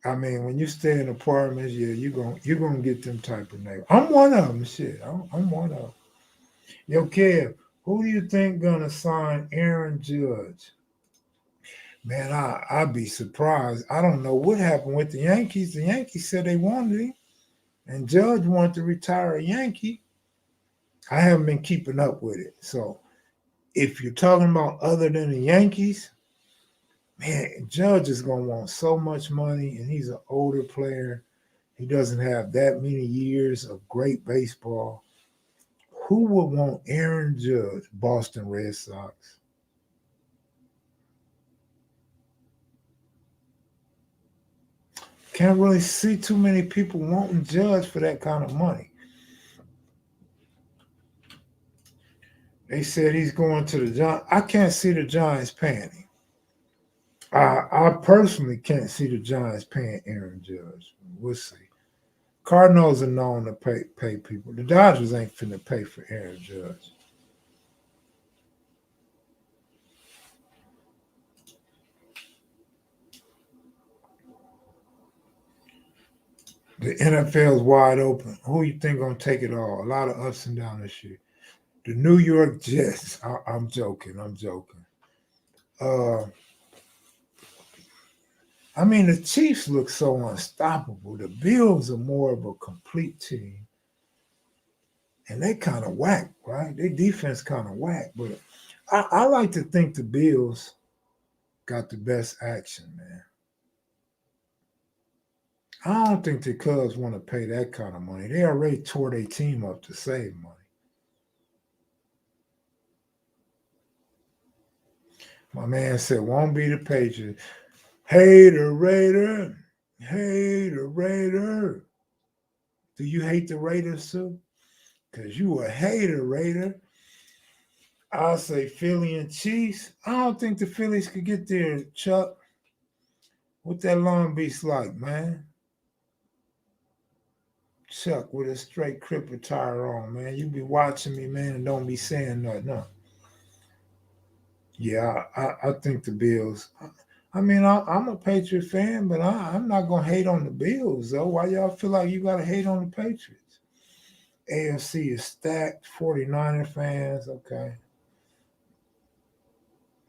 I mean, when you stay in apartments, yeah, you gonna get them type of neighbors. I'm one of them. Shit, I'm one of them. Yo, Kev, who do you think gonna sign Aaron Judge? Man, I'd be surprised. I don't know what happened with the Yankees. The Yankees said they wanted him, and Judge wanted to retire a Yankee. I haven't been keeping up with it. So if you're talking about other than the Yankees, man, Judge is gonna want so much money, and he's an older player. He doesn't have that many years of great baseball. Who would want Aaron Judge, Boston Red Sox? Can't really see too many people wanting Judge for that kind of money. They said he's going to the Giants. I can't see the Giants paying him. I personally can't see the Giants paying Aaron Judge. We'll see. Cardinals are known to pay people. The Dodgers ain't finna pay for Aaron Judge. The NFL's wide open. Who you think gonna take it all? A lot of ups and downs this year. The New York Jets. I'm joking. I'm joking. Uh, I mean, the Chiefs look so unstoppable. The Bills are more of a complete team, and they kind of whack, right? Their defense kind of whack, but I like to think the Bills got the best action, man. I don't think the Cubs want to pay that kind of money. They already tore their team up to save money. My man said, won't be the Patriots. Hater Raider. Hater Raider. Do you hate the Raiders too? Because you a hater Raider. I'll say Philly and Chiefs. I don't think the Phillies could get there, Chuck. What that Long Beach like, man? Chuck with a straight Crippin tire on, man. You be watching me, man, and don't be saying nothing. No. Yeah, I think the Bills. I mean, I'm a Patriot fan, but I'm not going to hate on the Bills, though. Why y'all feel like you got to hate on the Patriots? AFC is stacked, 49er fans, okay.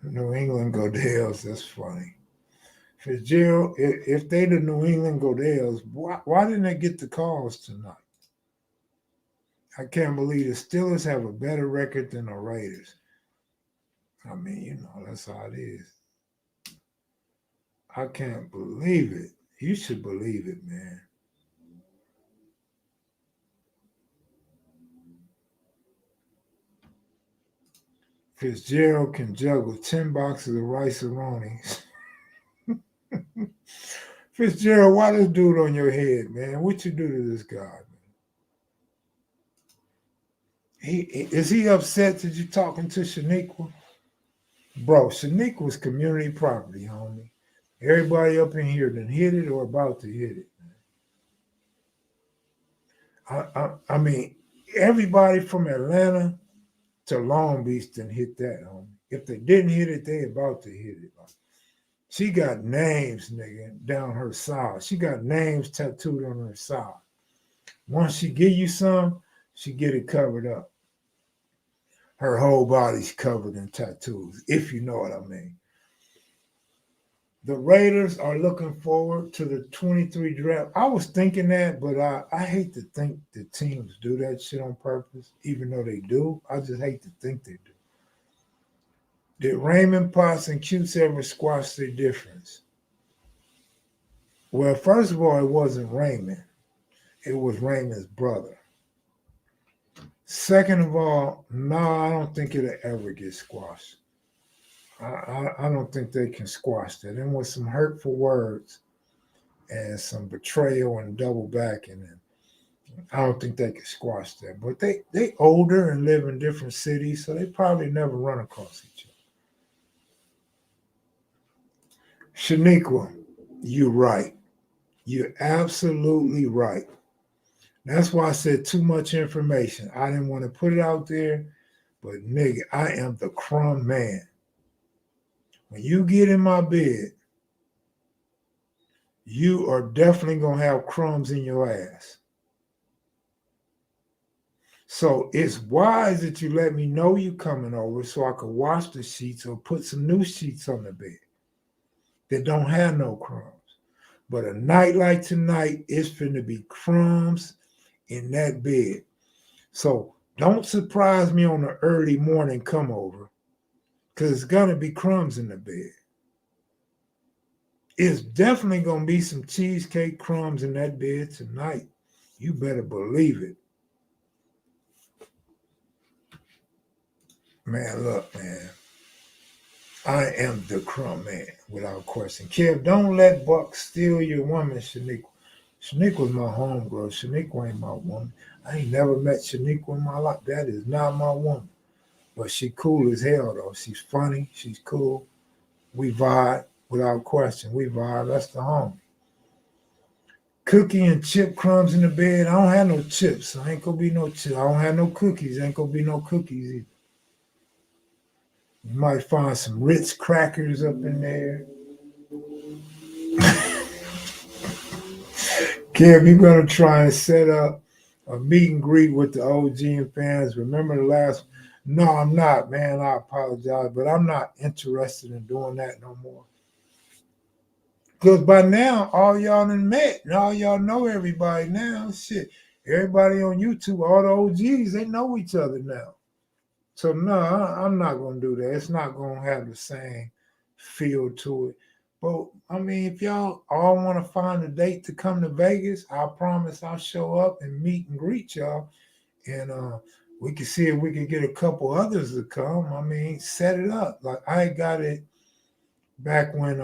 New England Goodales, that's funny. Fitzgerald, if they the New England Goodales, why didn't they get the calls tonight? I can't believe the Steelers have a better record than the Raiders. I mean, that's how it is. I can't believe it. You should believe it, man. Fitzgerald can juggle 10 boxes of rice-a-ronis. Fitzgerald, why this dude on your head, man? What you do to this guy, man? Is he upset that you talking to Shaniqua? Bro, Shaniqua's community property, homie. Everybody up in here done hit it or about to hit it. I mean, everybody from Atlanta to Long Beach done hit that, homie. If they didn't hit it, they about to hit it. Like, she got names, nigga, down her side. She got names tattooed on her side. Once she give you some, she get it covered up. Her whole body's covered in tattoos, if you know what I mean. The Raiders are looking forward to the 23 draft. I was thinking that, but I hate to think the teams do that shit on purpose, even though they do. I just hate to think they do. Did Raymond Potts and Cutes ever squash their difference? Well, first of all, it wasn't Raymond. It was Raymond's brother. Second of all, no, I don't think it'll ever get squashed. I don't think they can squash that. And with some hurtful words and some betrayal and double backing, and I don't think they can squash that. But they older and live in different cities, so they probably never run across each other. Shaniqua, you're right. You're absolutely right. That's why I said too much information. I didn't want to put it out there, but nigga, I am the crumb man. When you get in my bed, you are definitely going to have crumbs in your ass. So it's wise that you let me know you coming over so I could wash the sheets or put some new sheets on the bed that don't have no crumbs. But a night like tonight, it's finna be crumbs in that bed. So don't surprise me on the early morning come over, because it's gonna be crumbs in the bed. It's definitely gonna be some cheesecake crumbs in that bed tonight. You better believe it. Man, look, man. I am the crumb man, without question. Kev, don't let Buck steal your woman, Shaniqua. Shaniqua's my homegirl. Shaniqua ain't my woman. I ain't never met Shaniqua in my life. That is not my woman. But she cool as hell, though. She's funny. She's cool. We vibe, without question. We vibe. That's the homie. Cookie and chip crumbs in the bed. I don't have no chips. So ain't gonna be no chips. I don't have no cookies. Ain't gonna be no cookies either. You might find some Ritz crackers up in there. Kev, you're gonna try and set up a meet and greet with the OG and fans. Remember the last? No, I'm not, man. I apologize, but I'm not interested in doing that no more. Because by now, all y'all done met, and all y'all know everybody now. Shit, everybody on YouTube, all the OGs, they know each other now. So no, I'm not gonna do that. It's not gonna have the same feel to it. But I mean, if y'all all want to find a date to come to Vegas, I promise I'll show up and meet and greet y'all, and we can see if we can get a couple others to come. I mean, set it up. Like I got it back when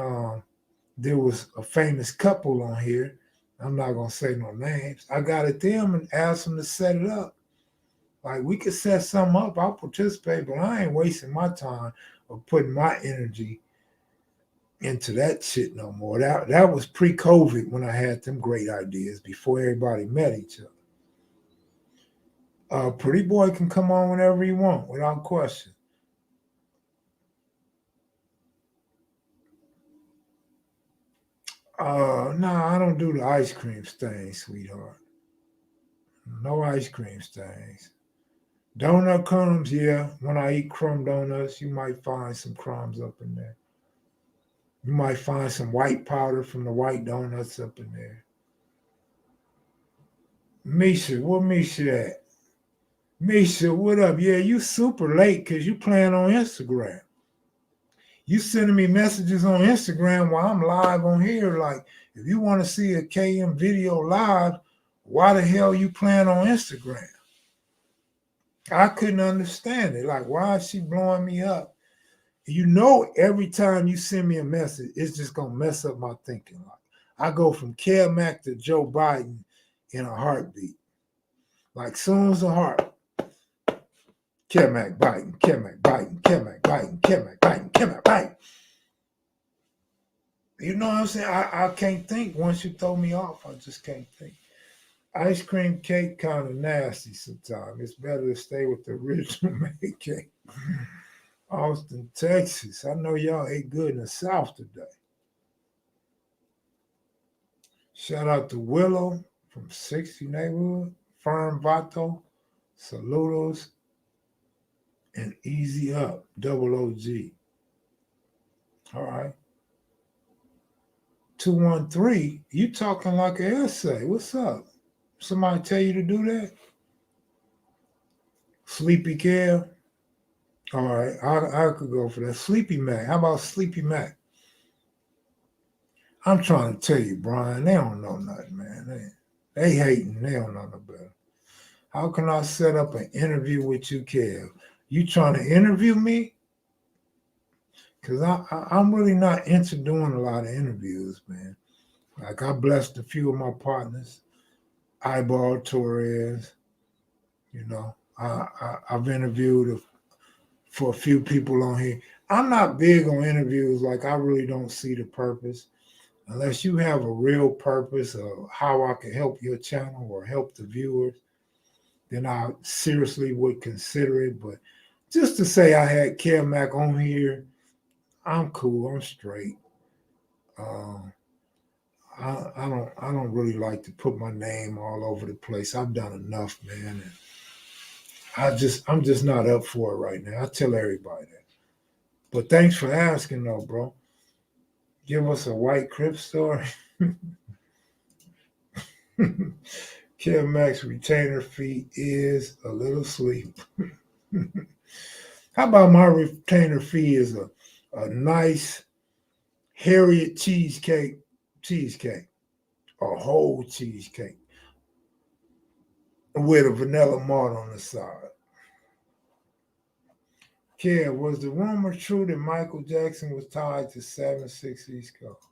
there was a famous couple on here. I'm not gonna say no names. I got it them and asked them to set it up. Like we could set something up. I'll participate, but I ain't wasting my time or putting my energy into that shit no more. That was pre-COVID when I had them great ideas before everybody met each other. Pretty Boy can come on whenever he want, without question. No, I don't do the ice cream stains, sweetheart. No ice cream stains. Donut crumbs, yeah. When I eat crumb donuts, you might find some crumbs up in there. You might find some white powder from the white donuts up in there. Misha, where Misha at? Misha, what up? Yeah, you super late because you playing on Instagram. You sending me messages on Instagram while I'm live on here. Like, if you want to see a KM video live, why the hell you playing on Instagram? I couldn't understand it. Like, why is she blowing me up? You know, every time you send me a message, it's just gonna mess up my thinking. Like, I go from Mac to Joe Biden in a heartbeat. Like, soon as a heart, Mac Biden, Mac Biden, Mac Biden, Mac Biden, Mac Biden. You know what I'm saying? I can't think. Once you throw me off, I just can't think. Ice cream cake kind of nasty sometimes. It's better to stay with the original made cake. Austin, Texas. I know y'all ate good in the South today. Shout out to Willow from 60 Neighborhood. Fern Vato. Saludos. and Easy Up, double OG. All right. 213, you talking like an essay. What's up? Somebody tell you to do that? Sleepy Kev? All right, I could go for that. Sleepy Mac. How about Sleepy Mac? I'm trying to tell you, Brian, they don't know nothing, man. They hating. They don't know no better. How can I set up an interview with you, Kev? You trying to interview me? Because I'm really not into doing a lot of interviews, man. Like I blessed a few of my partners, Eyeball Torres, you know. I've interviewed for a few people on here. I'm not big on interviews. Like I really don't see the purpose. Unless you have a real purpose of how I can help your channel or help the viewers, then I seriously would consider it. But just to say I had Kev Mac on here, I'm cool. I'm straight. Um, I don't really like to put my name all over the place. I've done enough, man. And I'm just not up for it right now. I tell everybody that. But thanks for asking though, bro. Give us a white Crip story. Kev Mac's retainer fee is a little sleep. How about my retainer fee is a nice Harriet cheesecake, a whole cheesecake with a vanilla malt on the side. Kev, was the rumor true that Michael Jackson was tied to 7-6 East Coast?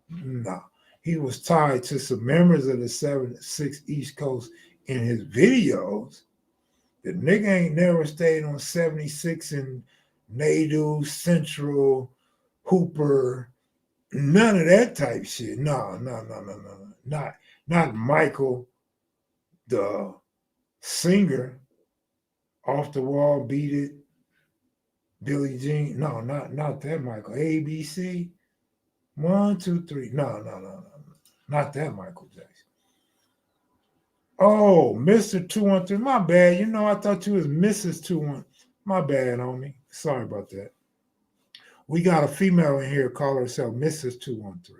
No. He was tied to some members of the 7-6 East Coast in his videos. The nigga ain't never stayed on 76 in Nadu, Central, Hooper, none of that type shit. No. Not Michael, the singer, off the wall, beat it, Billie Jean. No, not that Michael. ABC, 1, 2, 3. No. Not that Michael Jackson. Oh, Mr. 213. My bad. You know, I thought you was Mrs. 21. My bad, homie. Sorry about that. We got a female in here call herself Mrs. 213.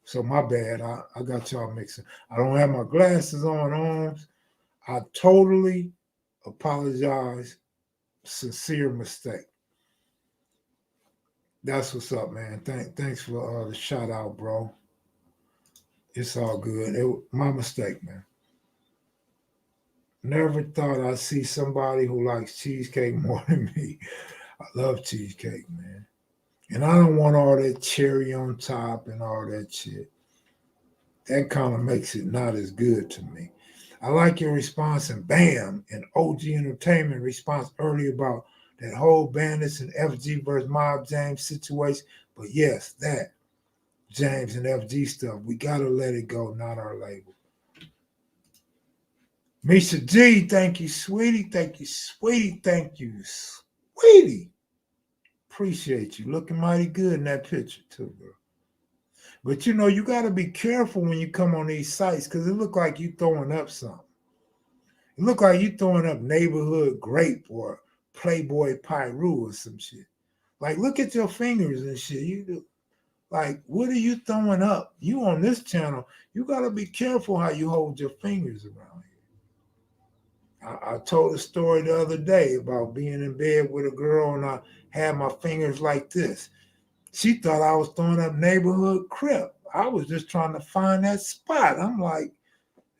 So my bad. I got y'all mixing. I don't have my glasses on arms. I totally apologize. Sincere mistake. That's what's up, man. Thanks for the shout out, bro. It's all good. My mistake, man. Never thought I'd see somebody who likes cheesecake more than me. I love cheesecake, man. And I don't want all that cherry on top and all that shit. That kind of makes it not as good to me. I like your response and BAM and OG Entertainment response earlier about that whole Bandits and FG versus Mob James situation. But yes, that James and FG stuff, we got to let it go, not our label. Misha G, thank you, sweetie. Thank you, sweetie. Thank you, sweetie. Appreciate you. Looking mighty good in that picture, too, girl. But, you know, you got to be careful when you come on these sites because it look like you throwing up something. It look like you throwing up Neighborhood Grape or Playboy Pyru or some shit. Like, look at your fingers and shit. You do. Like, what are you throwing up? You on this channel, you got to be careful how you hold your fingers around here. I told a story the other day about being in bed with a girl and I had my fingers like this. She thought I was throwing up Neighborhood Crip. I was just trying to find that spot. I'm like,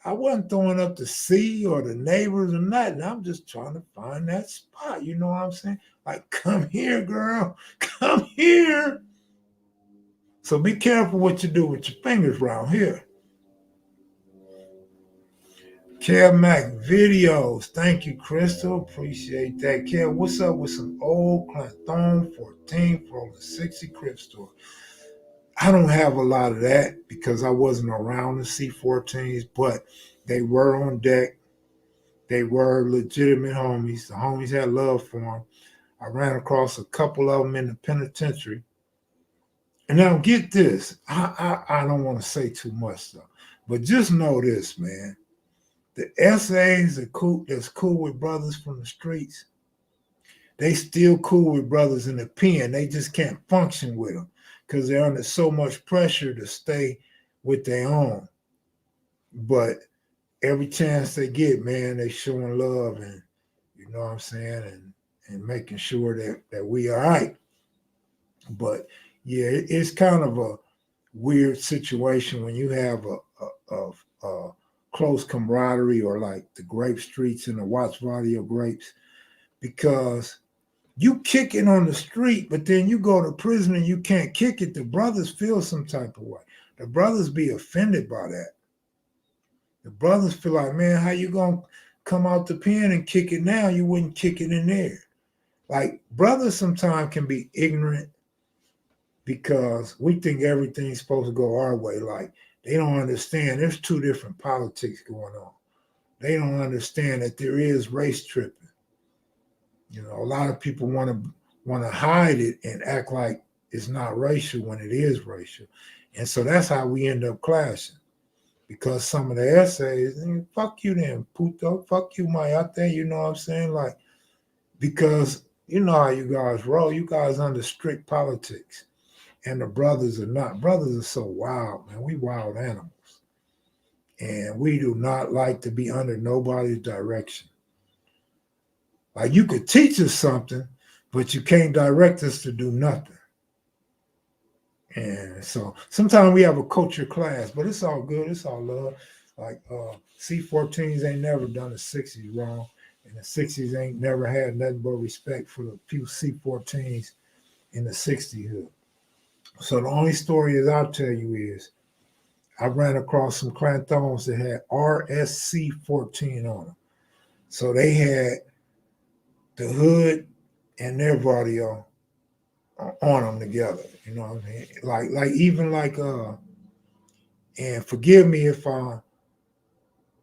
I wasn't throwing up the C or the neighbors or nothing. I'm just trying to find that spot. You know what I'm saying? Like, come here, girl. Come here. So be careful what you do with your fingers around here. kevmacvideos. Thank you, Crystal. Appreciate that. Kev, what's up with some old Clanthone 14 for the 60 Crip store? I don't have a lot of that because I wasn't around the C14s, but they were on deck. They were legitimate homies. The homies had love for them. I ran across a couple of them in the penitentiary. And now get this. I don't want to say too much, though. But just know this, man. The essays that's cool with brothers from the streets, they still cool with brothers in the pen. They just can't function with them because they're under so much pressure to stay with their own. But every chance they get, man, they showing love, and you know what I'm saying, and making sure that we all right. But yeah, it's kind of a weird situation when you have a close camaraderie, or like the Grape Streets and the Watts Vadio Grapes, because you kick it on the street, but then you go to prison and you can't kick it. The brothers feel some type of way. The brothers be offended by that. The brothers feel like, man, how you gonna come out the pen and kick it now? You wouldn't kick it in there. Like, brothers sometimes can be ignorant because we think everything's supposed to go our way. Like, they don't understand there's two different politics going on. They don't understand that there is race tripping. You know, a lot of people want to hide it and act like it's not racial when it is racial. And so that's how we end up clashing. Because some of the essays, fuck you then, puto, fuck you, mayate, you know what I'm saying? Like, because you know how you guys roll. You guys under strict politics. And the brothers are not. Brothers are so wild, man. We wild animals. And we do not like to be under nobody's direction. Like, you could teach us something, but you can't direct us to do nothing. And so sometimes we have a culture class, but it's all good. It's all love. Like C14s ain't never done the 60s wrong. And the 60s ain't never had nothing but respect for the few C14s in the 60s hood. So the only story that I'll tell you is I ran across some Clanthons that had RSC14 on them. So they had the hood and their Vadio on them together. You know what I mean? Like even like and forgive me if I'm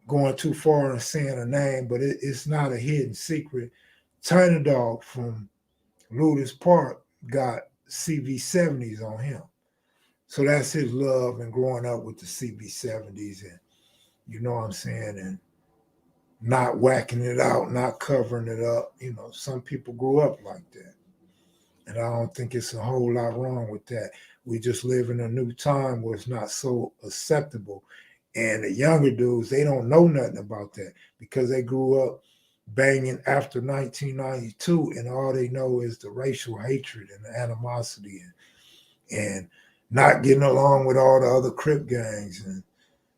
going too far and saying a name, but it's not a hidden secret. Tiny Dog from Ludus Park got CB70s on him. So that's his love and growing up with the CB70s, and you know what I'm saying, and not whacking it out, not covering it up. You know, some people grew up like that. And I don't think it's a whole lot wrong with that. We just live in a new time where it's not so acceptable. And the younger dudes, they don't know nothing about that because they grew up banging after 1992, and all they know is the racial hatred and the animosity and not getting along with all the other Crip gangs,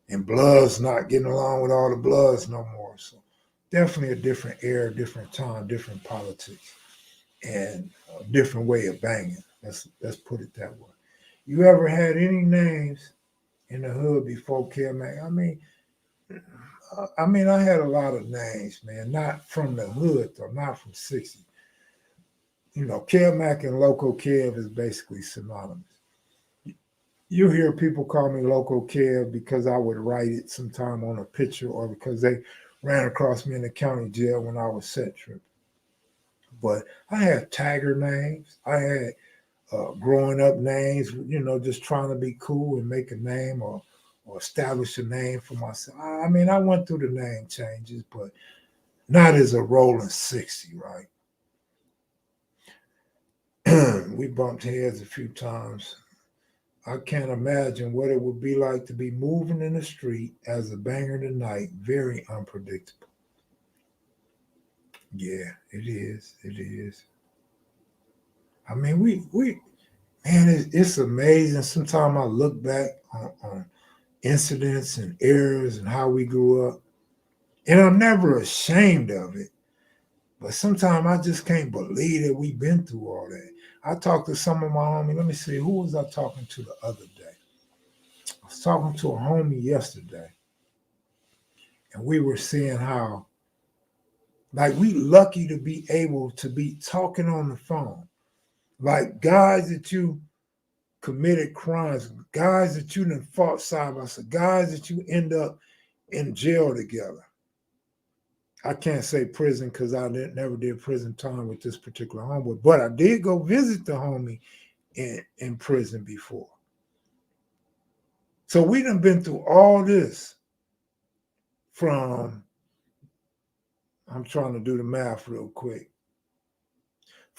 and Bloods not getting along with all the Bloods no more. So definitely a different era, different time, different politics, and a different way of banging. Let's put it that way. You ever had any names in the hood before Kevmac? I mean, I had a lot of names, man. Not from the hood though, not from 60. You know, Kevmac and Loco Kev is basically synonymous. You hear people call me Loco Kev because I would write it sometime on a picture, or because they ran across me in the county jail when I was set tripping. But I had tagger names. I had growing up names, you know, just trying to be cool and make a name, or establish a name for myself. I mean, I went through the name changes, but not as a rolling 60, right? We bumped heads a few times. I can't imagine what it would be like to be moving in the street as a banger tonight. Very unpredictable. Yeah, it is. It is. I mean, man, it's amazing. Sometimes I look back on incidents and errors and how we grew up, and I'm never ashamed of it. But sometimes I just can't believe that we've been through all that. I talked to some of my homies. Let me see, who was I talking to the other day? I was talking to a homie yesterday, and we were saying how, like, we lucky to be able to be talking on the phone. Like, guys that you committed crimes, guys that you done fought side by side, guys that you end up in jail together. I can't say prison because I never did prison time with this particular homeboy, but I did go visit the homie in prison before. So we done been through all this from, I'm trying to do the math real quick,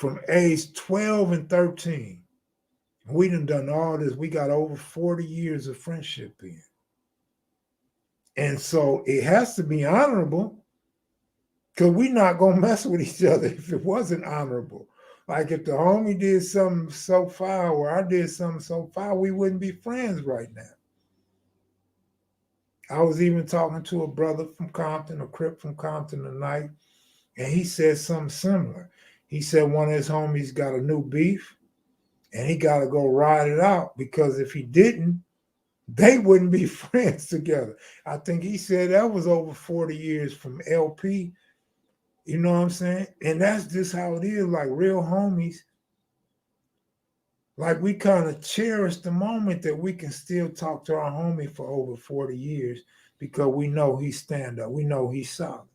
from age 12 and 13. We done all this. We got over 40 years of friendship in. And so it has to be honorable, because we're not going to mess with each other if it wasn't honorable. Like if the homie did something so foul or I did something so foul, we wouldn't be friends right now. I was even talking to a brother from Compton, a Crip from Compton tonight, and he said something similar. He said one of his homies got a new beef and he got to go ride it out, because if he didn't, they wouldn't be friends together. I think he said that was over 40 years from LP. You know what I'm saying? And that's just how it is. Like real homies, like we kind of cherish the moment that we can still talk to our homie for over 40 years, because we know he's stand up. We know he's solid.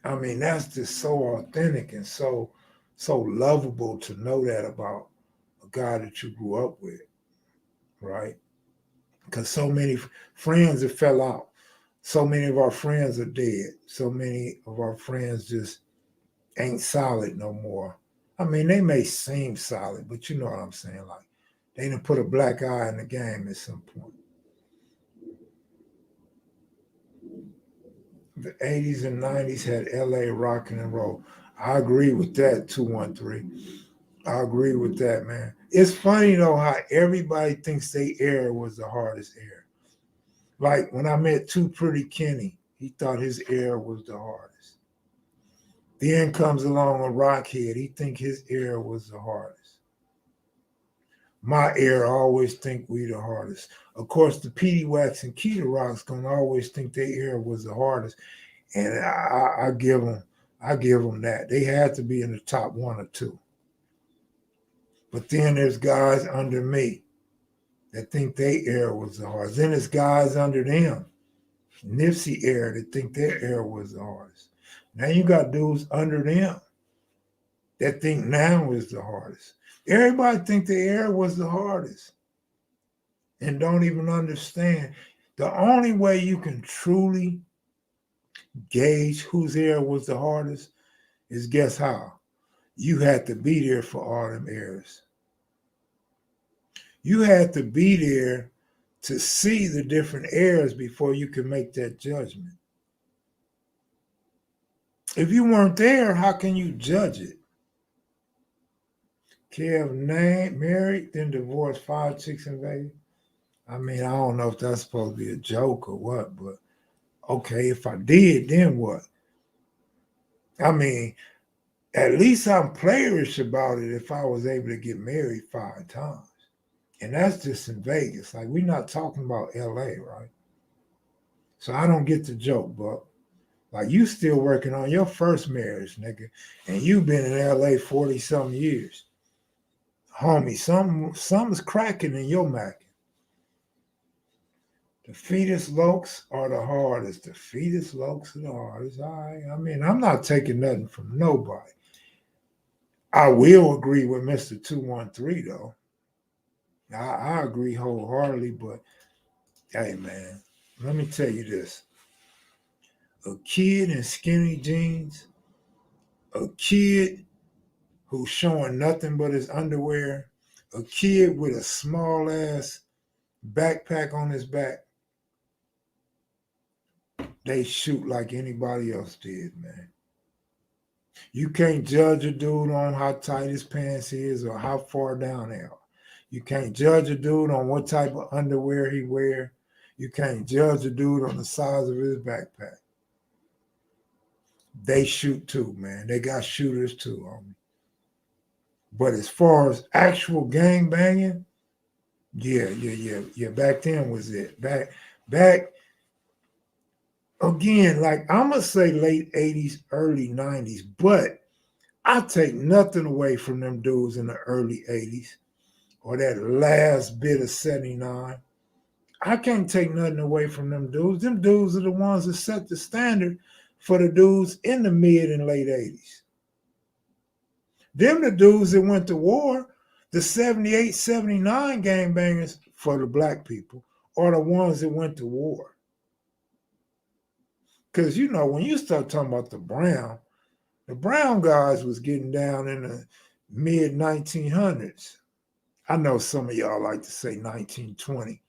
I mean, that's just so authentic and so lovable to know that about a guy that you grew up with, right? Because so many friends have fell out. So many of our friends are dead. So many of our friends just ain't solid no more. I mean, they may seem solid, but you know what I'm saying? Like, they done put a black eye in the game at some point. The 80s and 90s had LA rocking and roll. I agree with that, 213. I agree with that, man. It's funny, though, how everybody thinks their era was the hardest era. Like, when I met Too Pretty Kenny, he thought his era was the hardest. Then comes along a Rockhead. He think his era was the hardest. My era always think we the hardest. Of course, the Petey Wax and Keita Rock's gonna always think their era was the hardest, and I give them that. They had to be in the top one or two. But then there's guys under me that think their era was the hardest. Then there's guys under them, Nipsey era, that think their era was the hardest. Now you got dudes under them that think now is the hardest. Everybody think their era was the hardest and don't even understand. The only way you can truly gauge whose era was the hardest is, guess how? You had to be there for all them eras. You had to be there to see the different eras before you could make that judgment. If you weren't there, how can you judge it? Kev married, then divorced, 5 chicks in Vegas. I mean, I don't know if that's supposed to be a joke or what, but okay, if I did, then what? I mean, at least I'm playerish about it if I was able to get married 5 times. And that's just in Vegas. Like, we're not talking about LA, right? So I don't get the joke, but like, you still working on your first marriage, nigga, and you've been in LA 40-something years. Homie, something's cracking in your mackin'. The fetus lokes are the hardest. The fetus lokes are the hardest. I mean, I'm not taking nothing from nobody. I will agree with Mr. 213, though. I agree wholeheartedly, but hey, man, let me tell you this. A kid in skinny jeans, a kid who's showing nothing but his underwear, a kid with a small ass backpack on his back, they shoot like anybody else did, man. You can't judge a dude on how tight his pants is or how far down they are. You can't judge a dude on what type of underwear he wear. You can't judge a dude on the size of his backpack. They shoot too, man. They got shooters too, homie. But as far as actual gang banging, yeah. Back then was it. Back again, like, I'm gonna say late 80s, early 90s, but I take nothing away from them dudes in the early 80s or that last bit of 79. I can't take nothing away from them dudes. Them dudes are the ones that set the standard for the dudes in the mid and late 80s. Them the dudes that went to war. The 78, 79 gangbangers for the black people are the ones that went to war. Because, you know, when you start talking about the The brown guys was getting down in the mid 1900s. I know some of y'all like to say 1920,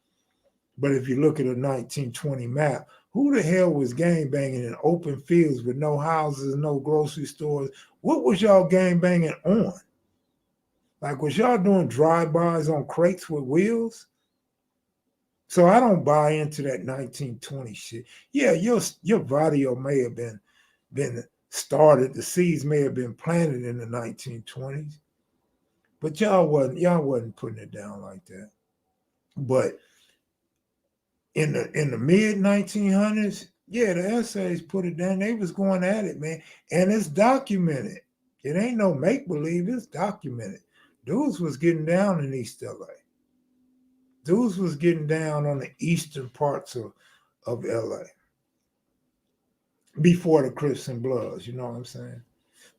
but if you look at a 1920 map, who the hell was gang banging in open fields with no houses, no grocery stores? What was y'all gang banging on? Like, was y'all doing drive-bys on crates with wheels? So I don't buy into that 1920 shit. Yeah, your video may have been started, the seeds may have been planted in the 1920s, but y'all wasn't putting it down like that. But in the mid 1900s, yeah, the essays put it down. They was going at it, man, and it's documented. It ain't no make believe. It's documented. Dudes was getting down in East LA. Dudes was getting down on the eastern parts of LA before the Crips and Bloods. You know what I'm saying?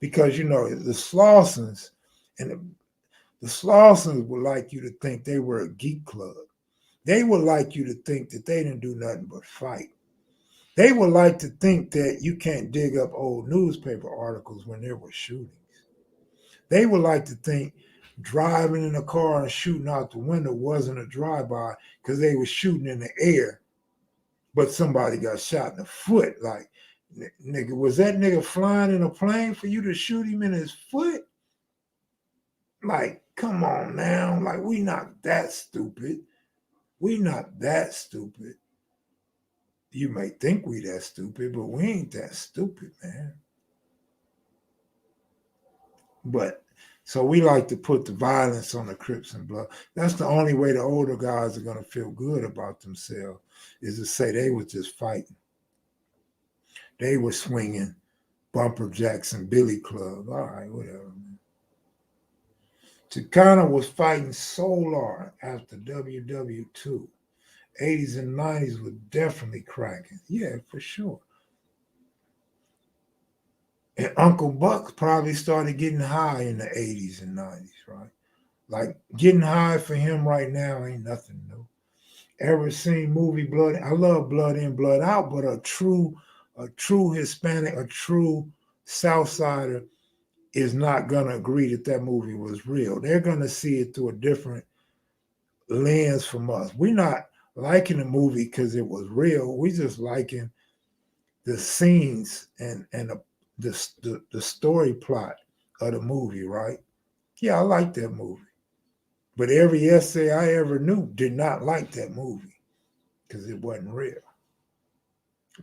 Because the Slawsons and the Slawsons would like you to think they were a geek club. They would like you to think that they didn't do nothing but fight. They would like to think that you can't dig up old newspaper articles when there were shootings. They would like to think driving in a car and shooting out the window wasn't a drive-by because they were shooting in the air, but somebody got shot in the foot. Like, nigga, was that nigga flying in a plane for you to shoot him in his foot? Like, come on now. Like, we not that stupid. We not that stupid. You may think we that stupid, but we ain't that stupid, man. But so we like to put the violence on the Crips and Blood. That's the only way the older guys are going to feel good about themselves, is to say they were just fighting. They were swinging bumper jacks and billy clubs. All right, whatever, man. Chicana was fighting Solar after WW2. 80s and 90s were definitely cracking. Yeah, for sure. And Uncle Buck probably started getting high in the 80s and 90s, right? Like, getting high for him right now ain't nothing new. Ever seen movie Blood? I love Blood In, Blood Out, but a true Hispanic, a true Southsider is not going to agree that movie was real. They're going to see it through a different lens from us. We're not liking the movie because it was real. We just liking the scenes and the story plot of the movie, right? Yeah, I like that movie. But every essay I ever knew did not like that movie because it wasn't real.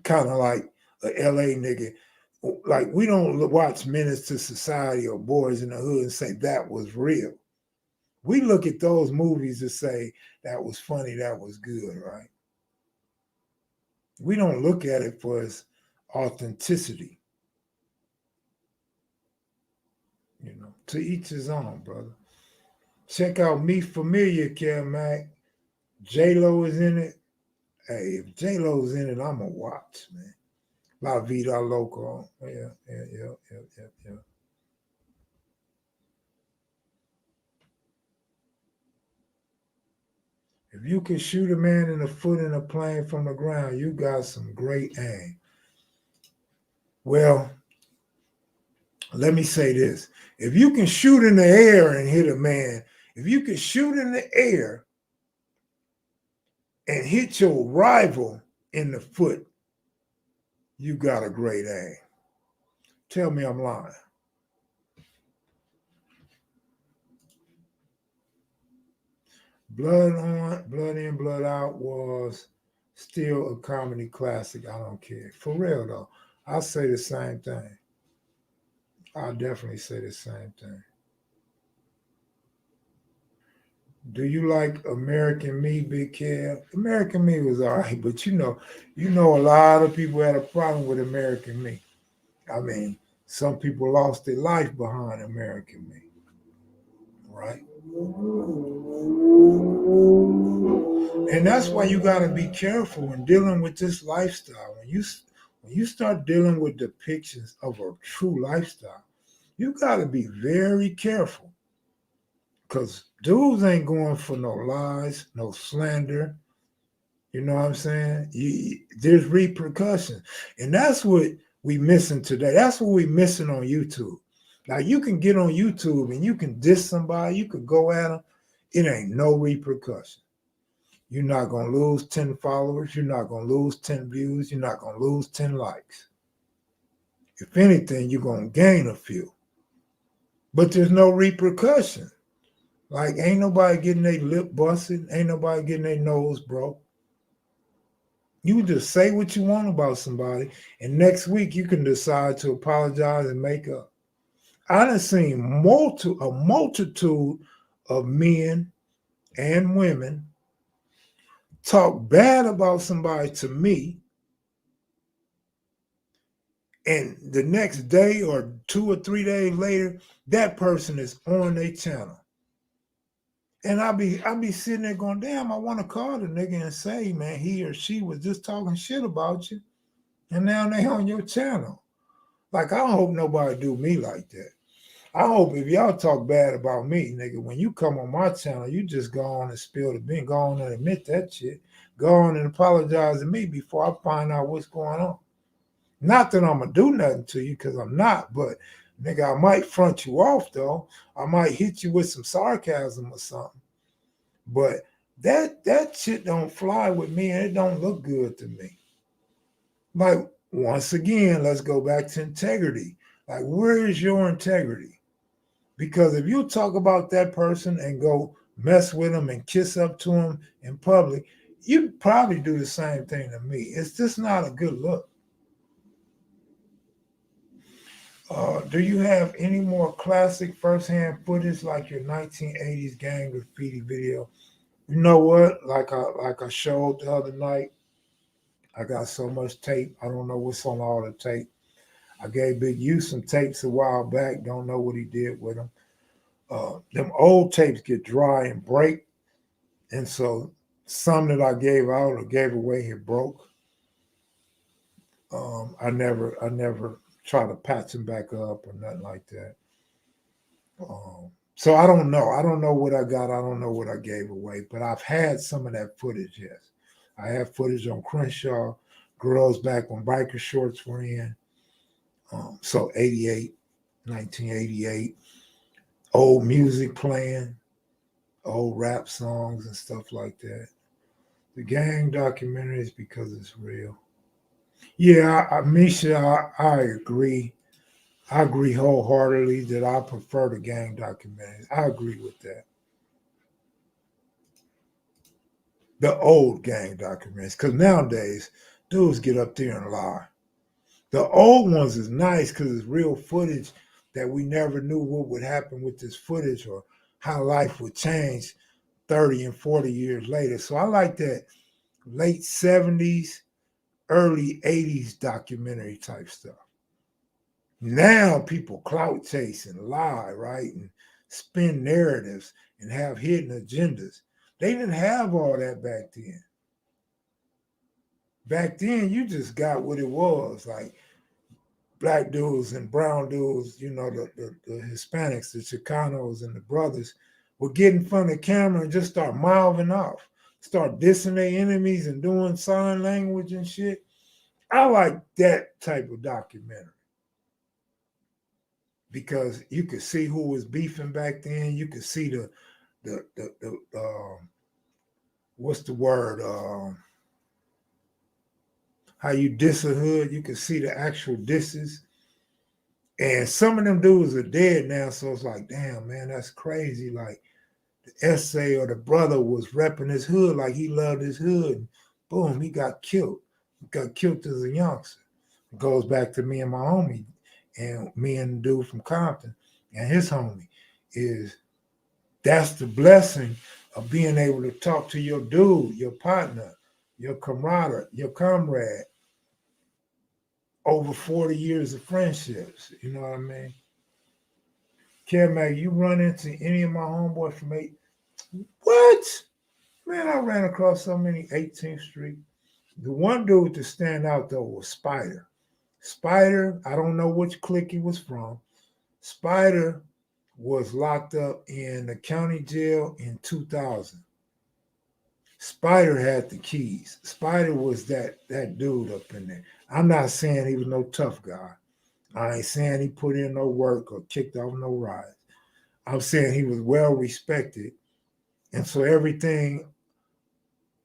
Kind of like a LA nigga. Like, we don't watch Menace to Society or Boys in the Hood and say that was real. We look at those movies and say that was funny, that was good, right? We don't look at it for its authenticity. To each his own, brother. Check out Me Familiar, Kev Mac. J-Lo is in it. Hey, if J-Lo's in it, I'm going to watch, man. La Vida Loco. Yeah. If you can shoot a man in the foot in a plane from the ground, you got some great aim. Well, let me say this. If you can shoot in the air and hit a man, if you can shoot in the air and hit your rival in the foot, you got a great aim. Tell me I'm lying. Blood In, Blood Out was still a comedy classic. I don't care. For real, though. I'll say the same thing. I'll definitely say the same thing. Do you like American Me, Big Kev? American Me was all right, but you know a lot of people had a problem with American Me. I mean, some people lost their life behind American Me, right? And that's why you got to be careful when dealing with this lifestyle. When you start dealing with depictions of a true lifestyle, you got to be very careful, because dudes ain't going for no lies, no slander. You know what I'm saying? There's repercussions. And that's what we missing today. That's what we missing on YouTube. Now you can get on YouTube and you can diss somebody, you could go at them. It ain't no repercussion. You're not gonna lose 10 followers, you're not gonna lose 10 views, you're not gonna lose 10 likes. If anything, you're gonna gain a few. But there's no repercussion. Like ain't nobody getting their lip busted, ain't nobody getting their nose broke. You just say what you want about somebody, and next week you can decide to apologize and make up. I done seen a multitude of men and women talk bad about somebody to me, and the next day or 2 or 3 days later, that person is on their channel. And I'll be sitting there going, damn, I want to call the nigga and say, man, he or she was just talking shit about you. And now they on your channel. Like, I hope nobody do me like that. I hope if y'all talk bad about me, nigga, when you come on my channel, you just go on and spill the bean, go on and admit that shit. Go on and apologize to me before I find out what's going on. Not that I'm going to do nothing to you, because I'm not, but, nigga, I might front you off, though. I might hit you with some sarcasm or something. But that shit don't fly with me, and it don't look good to me. Like, once again, let's go back to integrity. Like, where is your integrity? Because if you talk about that person and go mess with them and kiss up to them in public, you'd probably do the same thing to me. It's just not a good look. Do you have any more classic firsthand footage like your 1980s gang graffiti video? You know what? Like I showed the other night, I got so much tape. I don't know what's on all the tape. I gave Big U some tapes a while back. Don't know what he did with them. Them old tapes get dry and break. And so some that I gave out or gave away had broke. I never try to patch them back up or nothing like that. So I don't know. I don't know what I got. I don't know what I gave away. But I've had some of that footage, yes. I have footage on Crenshaw, girls back when biker shorts were in. So 1988, old music playing, old rap songs and stuff like that. The gang documentaries because it's real. Yeah, Misha, I agree. I agree wholeheartedly that I prefer the gang documentaries. I agree with that. The old gang documentaries, because nowadays dudes get up there and lie. The old ones is nice because it's real footage that we never knew what would happen with this footage or how life would change 30 and 40 years later. So I like that late 70s, early 80s documentary type stuff. Now people clout chase and lie, right? And spin narratives and have hidden agendas. They didn't have all that back then. Back then, you just got what it was, like black dudes and brown dudes, you know, the Hispanics, the Chicanos and the brothers would get in front of the camera and just start mouthing off, start dissing their enemies and doing sign language and shit. I like that type of documentary because you could see who was beefing back then. You could see the what's the word? How you diss a hood. You could see the actual disses. And some of them dudes are dead now, so it's like, damn, man, that's crazy. Like the essay or the brother was repping his hood like he loved his hood. And boom, he got killed. He got killed as a youngster. It goes back to me and my homie, and me and the dude from Compton and his homie. That's the blessing of being able to talk to your dude, your partner, your camaraderie, your comrade over 40 years of friendships. You know what I mean? Kev, you run into any of my homeboys from 8? What? Man, I ran across so many 18th Street. The one dude to stand out, though, was Spider. Spider, I don't know which clique he was from. Spider was locked up in the county jail in 2000. Spider had the keys. Spider was that dude up in there. I'm not saying he was no tough guy. I ain't saying he put in no work or kicked off no rides. I'm saying he was well respected. And so everything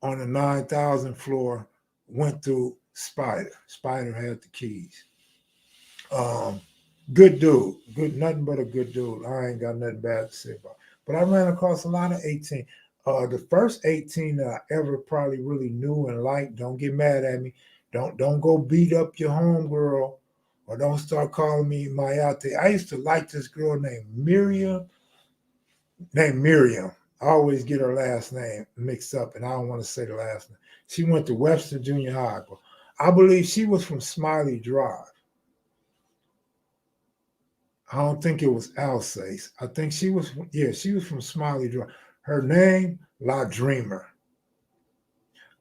on the 9,000 floor went through Spider. Spider had the keys. Good dude. Good, nothing but a good dude. I ain't got nothing bad to say about it. But I ran across a lot of 18. The first 18 that I ever probably really knew and liked, don't get mad at me. Don't go beat up your homegirl or don't start calling me Mayate. I used to like this girl named Miriam. I always get her last name mixed up, and I don't want to say the last name. She went to Webster Junior High. But I believe she was from Smiley Drive. I don't think it was Alsace. I think she was from Smiley Drive. Her name, La Dreamer.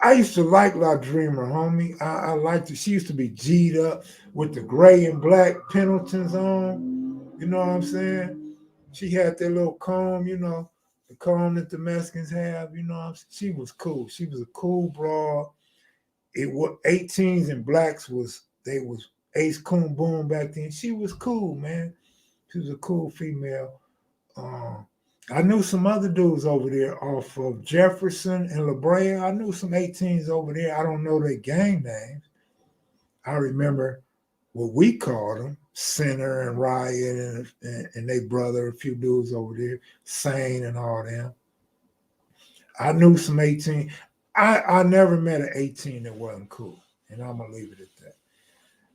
I used to like La Dreamer, homie. I liked it. She used to be G'd up with the gray and black Pendletons on. You know what I'm saying? She had that little comb, you know, the comb that the Mexicans have, you know what I'm saying? She was cool. She was a cool broad. It was 18s and blacks was Ace Coon Boom back then. She was cool, man. She was a cool female. I knew some other dudes over there off of Jefferson and La Brea. I knew some 18s over there. I don't know their gang names. I remember what we called them, Center and Riot and they brother, a few dudes over there, Sane and all them. I knew some 18. I never met an 18 that wasn't cool, and I'm going to leave it at that.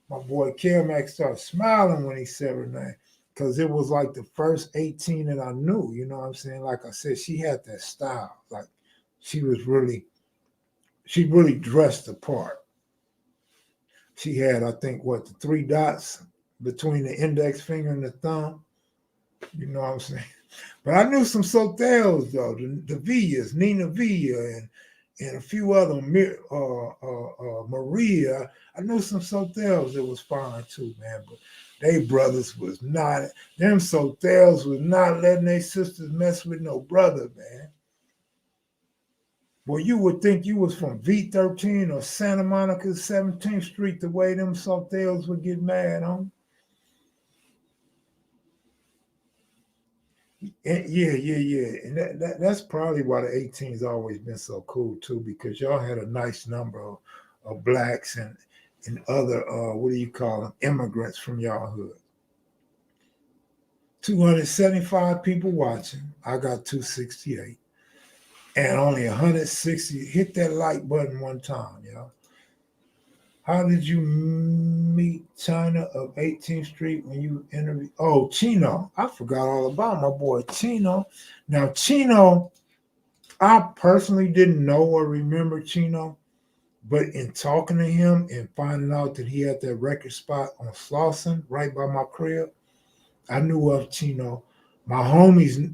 My boy Kev started smiling when he said her name, because it was like the first 18 that I knew, you know what I'm saying? Like I said, she had that style. Like she really dressed the part. She had, I think, the 3 dots between the index finger and the thumb. You know what I'm saying? But I knew some Sotels, though, the Villas, Nina Villa, and a few other, Maria. I knew some Sotels that was fine too, man. But they brothers was not, them Sotels was not letting their sisters mess with no brother, man. Well, you would think you was from V13 or Santa Monica 17th Street the way them Sotels would get mad, huh? Yeah. And that's probably why the 18's always been so cool too, because y'all had a nice number of blacks and other, what do you call them, immigrants from y'all hood. 275 people watching. I got 268. And only 160. Hit that like button one time, y'all. How did you meet China of 18th Street when you interviewed? Oh, Chino. I forgot all about my boy Chino. Now, Chino, I personally didn't know or remember Chino, but in talking to him and finding out that he had that record spot on Slauson right by my crib, I knew of Chino. My homies,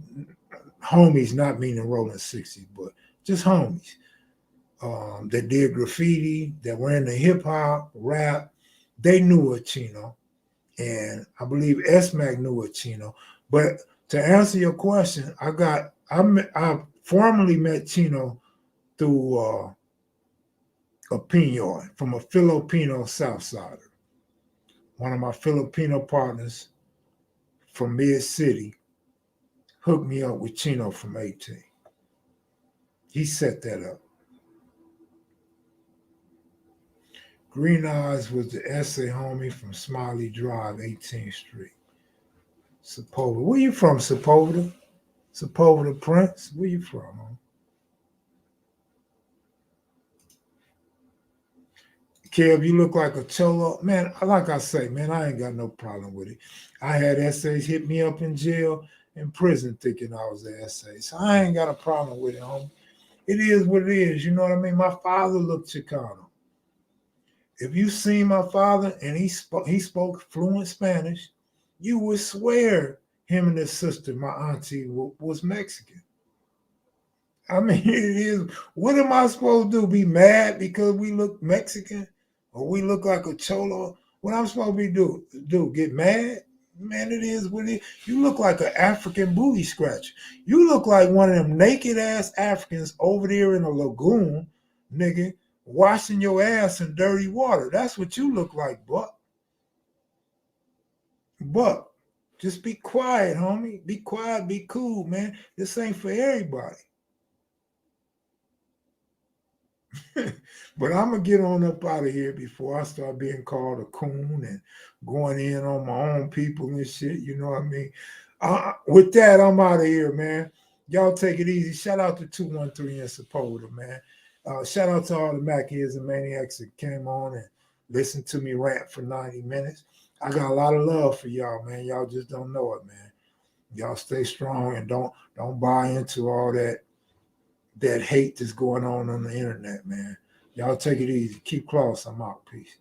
not meaning Rolling 60s, but just homies. That did graffiti, that were into hip hop, rap, they knew of Chino. And I believe S-Mac knew of Chino. But to answer your question, I formally met Chino through a Pinoy, from a Filipino Southsider. One of my Filipino partners from Mid City hooked me up with Chino from 18. He set that up. Green Eyes was the essay homie from Smiley Drive, 18th Street. Sepulveda. Where you from, Sepulveda? Sepulveda Prince? Where you from, huh? Kev, you look like a cholo. Man, like I say, man, I ain't got no problem with it. I had essays hit me up in jail, in prison, thinking I was an essay. So I ain't got a problem with it, homie. It is what it is. You know what I mean? My father looked Chicano. If you seen my father and he spoke fluent Spanish, you would swear him and his sister, my auntie, was Mexican. I mean, it is. What am I supposed to do? Be mad because we look Mexican or we look like a cholo? What I'm supposed to do? Get mad? Man, it is what it is. You look like an African booty scratcher. You look like one of them naked ass Africans over there in a lagoon, nigga, washing your ass in dirty water. That's what you look like, Buck. Buck, just be quiet, homie. Be quiet, be cool, man. This ain't for everybody. But I'm gonna get on up out of here before I start being called a coon and going in on my own people and shit. You know what I mean? With that, I'm out of here, man. Y'all take it easy. Shout out to 213 and Sepulveda, man. Shout out to all the Mac heads and maniacs that came on and listened to me rant for 90 minutes. I got a lot of love for y'all, man. Y'all just don't know it, man. Y'all stay strong and don't buy into all that hate that's going on the internet, man. Y'all take it easy. Keep close. I'm out. Peace.